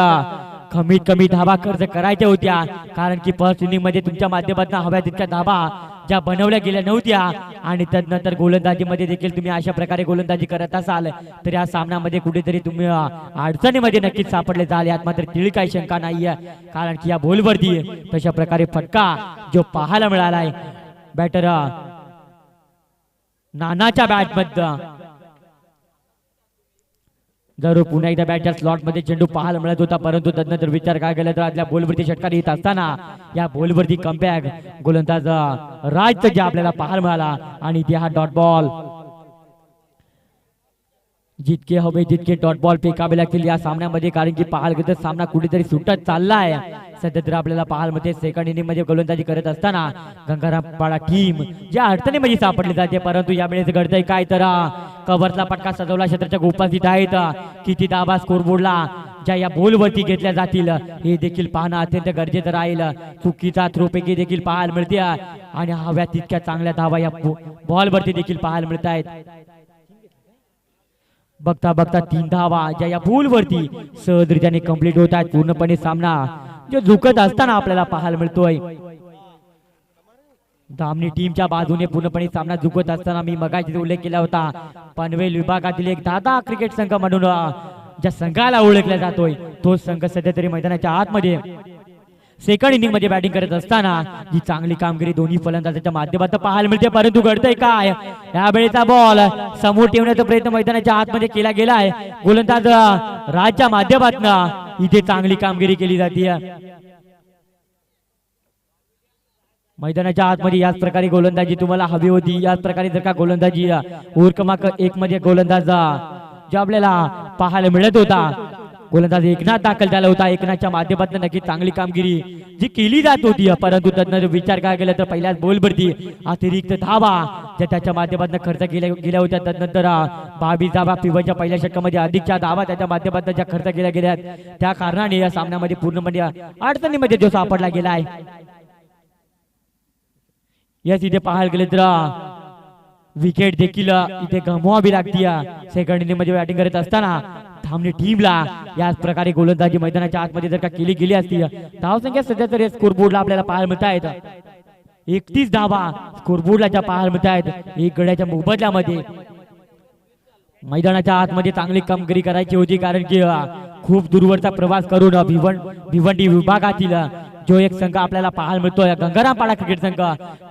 कमीत कमी धावा खर्च करायच्या होत्या, कारण की फर्स्ट इनिंग मध्ये तुमच्या माध्यमातून हव्या तितक्या धावा ज्या बनवल्या गेल्या नव्हत्या आणि त्यानंतर गोलंदाजीमध्ये देखील तुम्ही अशा प्रकारे गोलंदाजी करत असाल तर या सामन्यामध्ये कुठेतरी तुम्ही अडचणीमध्ये नक्कीच सापडले जाल, यात मात्र तिळ काही शंका नाहीये, कारण की या बॉलवरती तशा प्रकारे फटका जो पाहायला मिळाला आहे बॅटर नानाच्या बॅटमध्ये. जरूर पुन्हा एकदा बॅटच्या स्लॉट मध्ये चेंडू पाहायला मिळत होता, परंतु त्यानंतर विचार काय केला तर आदल्या बॉलवरती षटकार येत असताना या बॉलवरती कमबॅक गोलंदाज राज जे आपल्याला पाहायला मिळाला आणि ते हा डॉट बॉल जितके हवे जितके डॉट बॉल फेकावे लागतील या सामन्यामध्ये, कारण की पाहायला गेलं तर सामना कुठेतरी सुटत चाललाय. सध्या तर आपल्याला पाहायला मिळते सेकंड इनिंग मध्ये गोलंदाजी करत असताना गंगारामपाडा टीम ज्या अडचणीमध्ये सापडली जाते, परंतु यावेळेस घडतंय काय तर कव्हरला पटका सजवला क्षेत्राच्या उपस्थित आहेत. किती धावा स्कोरबोर्डला ज्या या बॉलवरती घेतल्या जातील हे देखील पाहणं अत्यंत गरजेचं राहील. चुकीचा थ्रोपैकी देखील पाहायला मिळते आणि हव्या तितक्या चांगल्या धावा या बॉलवरती देखील पाहायला मिळत आहेत. बघता बघता 3 धावा ज्या या बॉलवरती सहजरित्याने कंप्लीट होत आहेत. पूर्णपणे सामना जो झुकत असताना आपल्याला पाहायला मिळतोय. धामणी टीमच्या बाजूने पूर्णपणे सामना झुकत असताना मी मगाशी उल्लेख केला होता पनवेल विभागातील एक दादा क्रिकेट संघ म्हणून ज्या संघाला ओळखला जातोय तो संघ सध्या तरी मैदानाच्या आतमध्ये सेकंड इनिंग मध्ये बॅटिंग करत असताना जी चांगली कामगिरी दोन्ही फलंदाजांच्या माध्यमातून पाहायला मिळते. परंतु घडतंय काय, यावेळेचा बॉल समोर ठेवण्याचा प्रयत्न मैदानाच्या आतमध्ये केला गेलाय. गोलंदाज राजच्या माध्यमातून इथे चांगली कामगिरी केली जाते. मैदानाच्या आतमध्ये याच प्रकारे गोलंदाजी तुम्हाला हवी होती. याच प्रकारे जर का गोलंदाजी ओव्हर क्रमांक 1 मध्ये गोलंदाज जो आपल्याला पाहायला मिळत होता, गोलंदाज एकनाथ दाखल झाला होता. एकनाथच्या माध्यमातून नक्की चांगली कामगिरी जी केली जात होती. परंतु त्यानंतर विचार काय केला तर पहिल्याच बॉलवरती अतिरिक्त धावा ज्या त्याच्या माध्यमातून खर्च गेल्या होत्या. त्यानंतर 22 धावा पिवळच्या पहिल्या षटकामध्ये अधिकच्या धावा त्याच्या माध्यमातून ज्या खर्च केल्या गेल्या त्या कारणाने या सामन्यामध्ये पूर्णपणे अडचणीमध्ये जो सापडला गेलाय. याच इथे पाहायला गेले तर विकेट देखील इथे गमवावी लागती. सेकंड इनिंग मध्ये बॅटिंग करत असताना धामणी टीमला याच प्रकारे गोलंदाजी मैदानाच्या आतमध्ये जर का केली गेली असती, धावसंख्या सध्या तरी स्कोरबोर्डला आपल्याला पाहायला मिळत आहेत. 31 धावा स्कोरबोर्डला ज्या पाहायला मिळत आहेत. एक गड्याच्या मोबदल्यामध्ये मैदानाच्या आतमध्ये चांगली कामगिरी करायची होती, कारण की खूप दूरवरचा प्रवास करून भिवंडी विभागातील जो एक संघ आपल्याला पाहायला मिळतोय गंगारामपाडा क्रिकेट संघ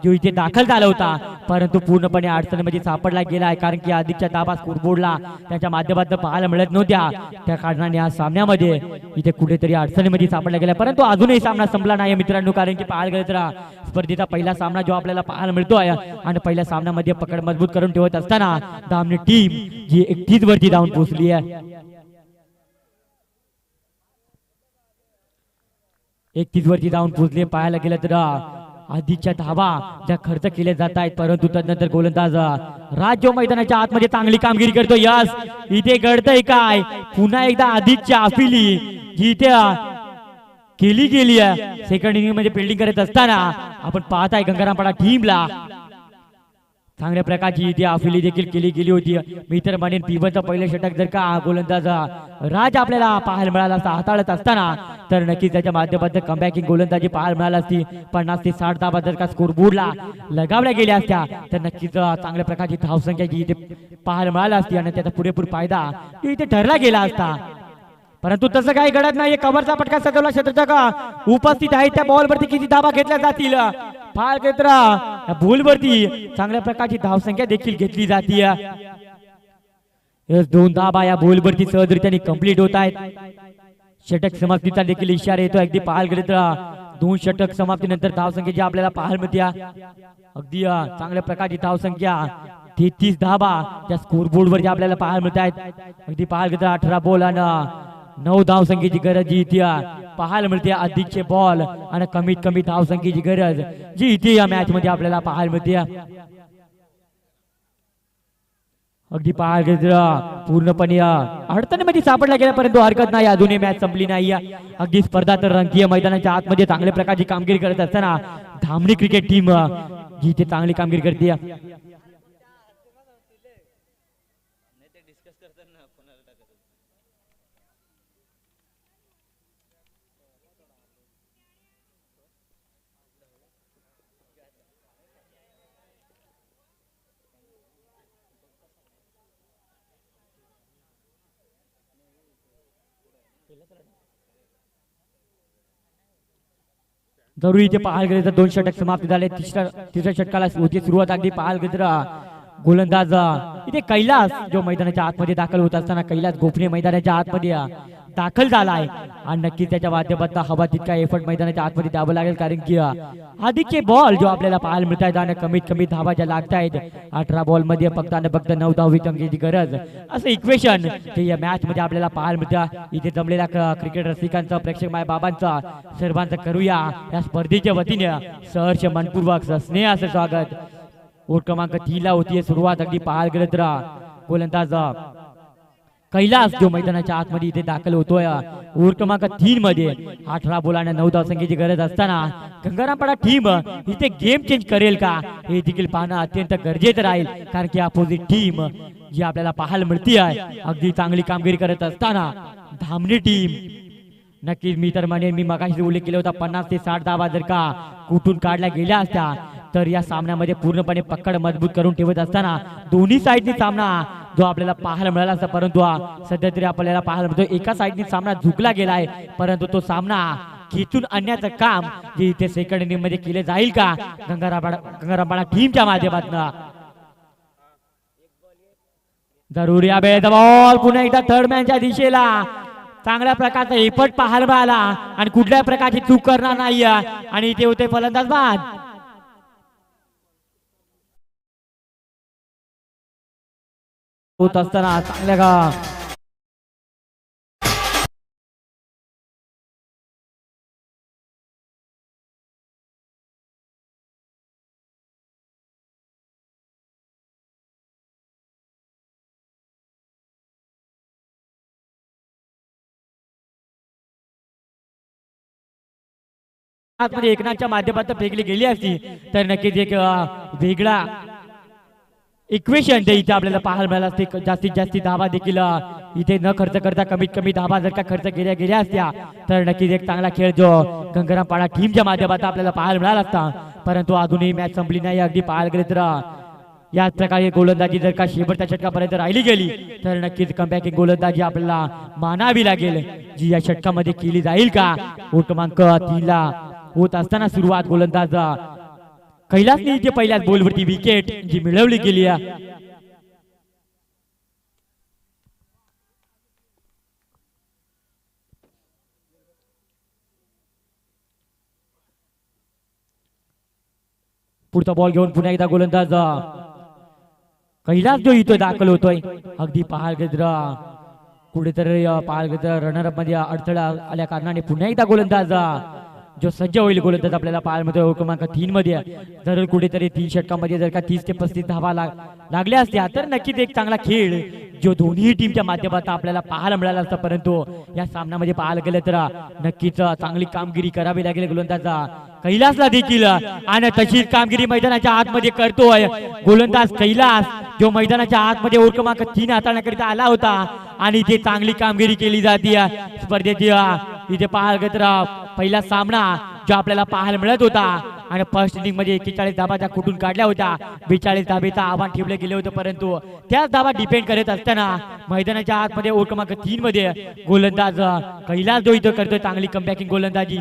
जो इथे दाखल झाला होता, परंतु पूर्णपणे अडचणीमध्ये सापडला गेला आहे. कारण की अधिकच्या धावा स्कोरबोर्डला त्यांच्या माध्यमातून पाहायला मिळत नव्हत्या. त्या कारणाने या सामन्यामध्ये इथे कुठेतरी अडचणीमध्ये सापडला गेला. परंतु अजूनही सामना संपला नाही मित्रांनो, कारण की पाहायला गेलं तर स्पर्धेचा पहिला सामना जो आपल्याला पाहायला मिळतोय आणि पहिल्या सामन्यामध्ये पकड मजबूत करून ठेवत असताना धामणी टीम जी 31 वरती जाऊन पोहोचली आहे. 31 वरती जाऊन पोहोचले. पाहायला गेलं तर आधीच्या धावा ज्या खर्च केल्या जात आहेत, परंतु त्यानंतर गोलंदाज राज मैदानाच्या आतमध्ये चांगली कामगिरी करतो. यस, इथे घडतंय काय, पुन्हा एकदा आधीच्या अफिली जी इथे केली गेली आहे सेकंड इनिंग मध्ये फिल्डिंग करत असताना आपण पाहताय गंगारामपाडा टीमला चांगल्या प्रकारची इथे अफिली देखील केली गेली होती. मी तर म्हणेन पिवळचं पहिलं षटक जर का गोलंदाज राज आपल्याला पाहायला मिळाला असता हाताळत असताना, तर नक्कीच त्याच्या माध्यमातून कमबॅकिंग गोलंदाजी पाहायला मिळाली असती. 50 ते 60 धावा जर का स्कोरबोर्डला लगावल्या गेल्या असत्या तर नक्कीच चांगल्या प्रकारची धावसंख्या जी इथे पाहायला मिळाली असती आणि त्याचा पुरेपूर फायदा इथे ठरला गेला असता. परंतु तसं काही घडत नाही. कव्हरचा पटका सजवला क्षेत्ररक्षक उपस्थित आहे. त्या बॉलवरती किती धावा घेतल्या जातील, फार क्षेत्र बॉलवरती चांगल्या प्रकारची धावसंख्या देखील घेतली जाते. 2 धावा या बॉलवरती सहजरित्याने कंप्लीट होत आहेत. षटक समाप्तीचा देखील इशारा येतो. अगदी पाहायला गेले तर 2 षटक समाप्तीनंतर धावसंख्या जी आपल्याला पाहायला मिळते अगदी चांगल्या प्रकारची धावसंख्या 33 धावा त्या स्कोरबोर्डवर जे आपल्याला पाहायला मिळत आहेत. अगदी पाहायला गेलं 18 बॉल आणि 9 धावसंख्येची गरज जी इथे पाहायला मिळते. अधिकचे बॉल आणि कमीत कमी धावसंख्येची गरज जी इथे या मॅच मध्ये आपल्याला पाहायला मिळते. अगदी पाहायला गेलं पूर्णपणे अडचणीमध्ये सापडला गेला, परंतु हरकत नाही, अजूनही मॅच संपली नाही. अगदी स्पर्धा तर रंगीय मैदानाच्या आतमध्ये चांगल्या प्रकारची कामगिरी करत असताना धामणी क्रिकेट टीम जी इथे चांगली कामगिरी करते. जरूर इथे पाहायला गेले तर 2 षटक समाप्त झाले. तिसऱ्या षटकाला होती सुरुवात. अगदी पाहायला गेले तर गोलंदाज इथे कैलास जो मैदानाच्या आतमध्ये दाखल होत असताना कैलास गोफणे मैदानाच्या आतमध्ये दाखल झाला आहे आणि नक्कीच त्याच्या माध्यमातून हवा तितका एफर्ट मैदानाच्या आतमध्ये द्यावं लागेल, कारण की आधीचे बॉल जो आपल्याला पाहायला मिळत आहेत आणि कमीत कमी धावा ज्या लागत आहेत 18 बॉल मध्ये फक्त आणि फक्त 9 धाव वितंगीची गरज, असं इक्वेशन ते या मॅच मध्ये आपल्याला पाहायला मिळतं. इथे जमलेल्या क्रिकेट रसिकांचं प्रेक्षक माय बाबांचं सर्वांचं करूया या स्पर्धेच्या वतीने सहर्ष मनपूर्वक स्नेहाचं स्वागत. ओव्हर क्रमांक 3 ला होती सुरुवात. अगदी पाहायला गेलं तर गोलंदाज कैलास जो मैदानाच्या आतमध्ये इथे दाखल होतोय ओव्हर क्रमांक 3 मध्ये 18 बोलांना 9 धावसंख्येची गरज असताना गंगारामपाडा टीम इथे गेम चेंज करेल का हे देखील पाहणं अत्यंत गरजेचं राहील, कारण की अपोजिट टीम जी आपल्याला पाहायला मिळते आहे अगदी चांगली कामगिरी करत असताना धामणी टीम नक्कीच मी तर म्हणेन, मी मगाशी उल्लेख केला होता 50 ते 60 धावा जर का कुठून काढल्या गेल्या असत्या तर या सामन्यामध्ये पूर्णपणे पकड मजबूत करून ठेवत असताना दोन्ही साईडनी सामना जो आपल्याला पाहायला मिळाला असता, परंतु सध्या तरी आपल्याला पाहायला मिळतो एका साईडनी सामना झुकला गेलाय, परंतु तो सामना खेचून आणण्याचं काम जे इथे सेकंड इनिंग मध्ये केले जाईल का गंगारामपाडा टीमच्या माध्यमातून. जरुरी बॉल पुन्हा एकदा थर्ड मॅनच्या दिशेला चांगल्या प्रकारचा एफर्ट पाहायला मिळाला आणि कुठल्या प्रकारची चूक करणार नाही आणि इथे होते फलंदाज बाद. होत असताना चांगल्या का आतमध्ये एकनाथच्या माध्यमातून फेकली गेली असती तर नक्कीच एक वेगळा इक्वेशन ते इथे आपल्याला पाहायला मिळालं असते. जास्तीत जास्त धावा देखील इथे न खर्च करता कमीत कमी धावा जर का खर्च गेल्या असत्या तर नक्कीच एक चांगला खेळ जो गंगारामपाडा टीमच्या माध्यमातून आपल्याला पाहायला मिळाला असता, परंतु अजूनही मॅच संपली नाही. अगदी पाहायला गेले तर याच प्रकारे गोलंदाजी जर का शेवटच्या षटकापर्यंत राहिली गेली तर नक्कीच कमबॅकिंग गोलंदाजी आपल्याला मानावी लागेल, जी या षटकामध्ये केली जाईल का. ओव्हर क्रमांक 3 ला होत असताना सुरुवात गोलंदाज कैलासने इथे पहिल्याच बॉलवरती विकेट जी मिळवली गेली आहे. पुढचा बॉल घेऊन पुन्हा एकदा गोलंदाज कैलास जो इथं दाखल होतोय अगदी पाहायला कुठेतरी पाहायला रनरअप मध्ये अडथळा आल्या कारणाने पुन्हा एकदा गोलंदाज जो सज्ज होईल गोलंदाज आपल्याला पाहायला मिळतो क्रमांक 3 मध्ये. जर कुठेतरी 3 षटकामध्ये जर का 30 ते 35 धावा लागल्या असत्या तर नक्कीच एक चांगला खेळ जो दोन्ही टीमच्या माध्यमातून आपल्याला पाहायला मिळाला असता, परंतु या सामन्यामध्ये पाहायला गेलं तर नक्कीच चांगली कामगिरी करावी लागेल गोलंदाज कैलासला देखील आणि तशीच कामगिरी मैदानाच्या आतमध्ये करतोय गोलंदाज कैलास जो मैदानाच्या आतमध्ये ओव्हर क्रमांक 3 हाताळण्याकरिता आला होता आणि इथे चांगली कामगिरी केली जाते स्पर्धेची. इथे पाहायला गेलं तर पहिला सामना जो आपल्याला पाहायला मिळत होता आणि फर्स्ट इनिंग मध्ये 41 धाबा ज्या कुठून काढल्या होत्या 42 धाबेचं आव्हान ठेवलं गेलं होतं, परंतु त्याच धाबा डिपेंड करत असताना मैदानाच्या आतमध्ये ओव्हर क्रमांक 3 मध्ये गोलंदाज कैलास जो इथं करतोय चांगली कमबॅकिंग गोलंदाजी.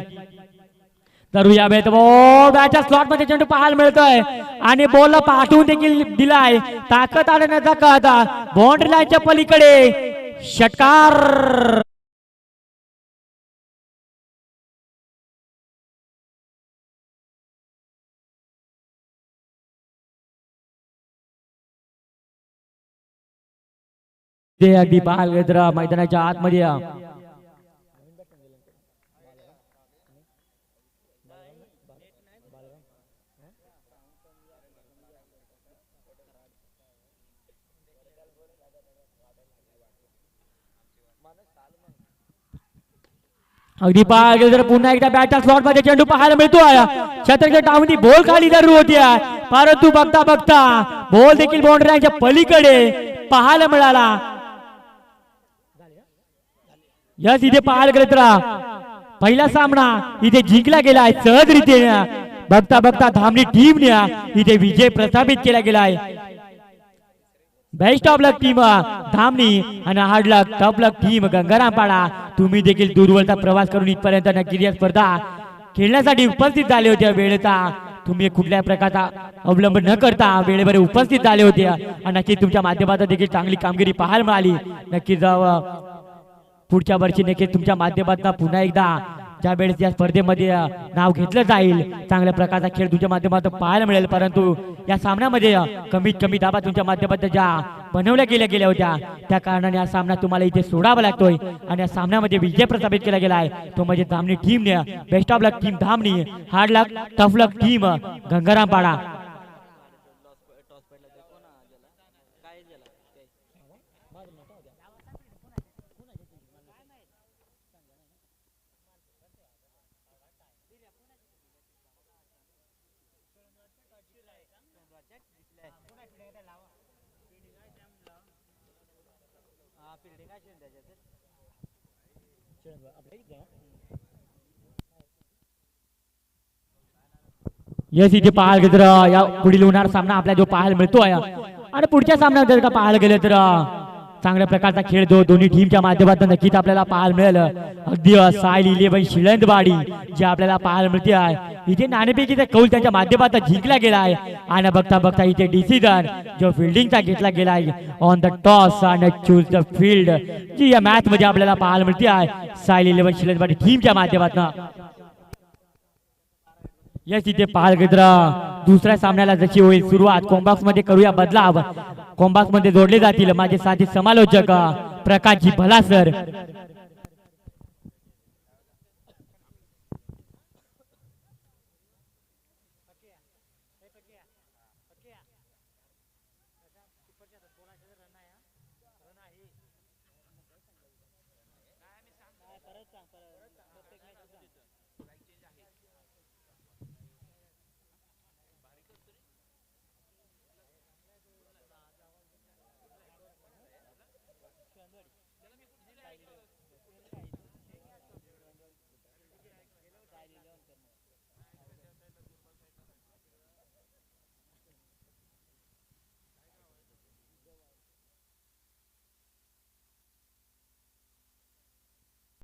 तर या बॅटच्या स्लॉट मध्ये चेंडू पाहायला मिळतोय आणि बॉलला पाठवून देखील दिलाय. ताकद आणण्याचा कथा बाउंड्री लाईनच्या पलीकडे षटकार. ते अगदी पाहायला मैदानाच्या आतमध्ये अगदी पाहायला तर पुन्हा एकदा बॅटच्या स्लॉट मध्ये चेंडू पाहायला मिळतोय. छत्रच्या डावनी बॉल खाली जरूर होती परंतु बघता बघता बॉल देखील बाउंड्री लाईनच्या पलीकडे पाहायला मिळाला. यस इथे पाहायला गेलं तर पहिला सामना इथे जिंकला गेला आहे सहजरित्या. बघता बघता धामणी टीमने इथे विजय प्रस्थापित केला गेलाय. Best of luck team Dhamani आणि hard luck tough luck team गंगारामपाडा. तुम्ही देखील दूरवरचा प्रवास करून इथपर्यंत नक्की या स्पर्धा खेळण्यासाठी उपस्थित झाले होते. वेळेचा तुम्ही कुठल्या प्रकारचा अवलंब न करता वेळेवर उपस्थित झाले होते आणि नक्की तुमच्या माध्यमातून देखील चांगली कामगिरी पाहायला मिळाली. नक्की पुढच्या वर्षी नक्की तुमच्या माध्यमातून पुन्हा एकदा ज्या वेळेस या स्पर्धेमध्ये नाव घेतलं जाईल चांगल्या प्रकारचा खेळ तुमच्या माध्यमातून पाहायला मिळेल, परंतु या सामन्यामध्ये कमीत कमी धाबा तुमच्या माध्यमातून ज्या बनवल्या गेल्या होत्या त्या कारणाने हा सामना तुम्हाला इथे सोडावा लागतोय आणि या सामन्यामध्ये विजय प्रस्थापित केला गेला आहे तो म्हणजे धामणी टीमने. Best of luck team Dhamani, hard luck tough luck team Gangarampada. Yes इथे पाहायला गेलं तर या पुढील होणार सामना आपल्या जो पाहायला मिळतोय आणि पुढच्या सामन्यात जर का पाहायला गेलं तर चांगल्या प्रकारचा खेळ दोन्ही टीमच्या माध्यमातून नक्कीच आपल्याला पाहायला मिळेल. अगदी साईल 11 शिळंदवाडी जे आपल्याला पाहायला मिळते आहे. इथे नाणेफेकीचा कौल त्यांच्या माध्यमातून जिंकला गेला आहे आणि बघता बघता इथे डिसिजन जो फिल्डिंगचा घेतला गेला आहे ऑन द टॉस आणि चूज द फील्ड जी या मॅच मध्ये आपल्याला पाहायला मिळते आहे साईल 11 शिळंदवाडी टीमच्या माध्यमातून. यस इथे पाहायला गेलं दुसऱ्या सामन्याला जशी होईल सुरुवात कॉम्बॉक्स मध्ये करूया बदलाव. कॉम्बॉक्स मध्ये जोडले जातील माझे साथी समालोचक प्रकाशजी भलासर.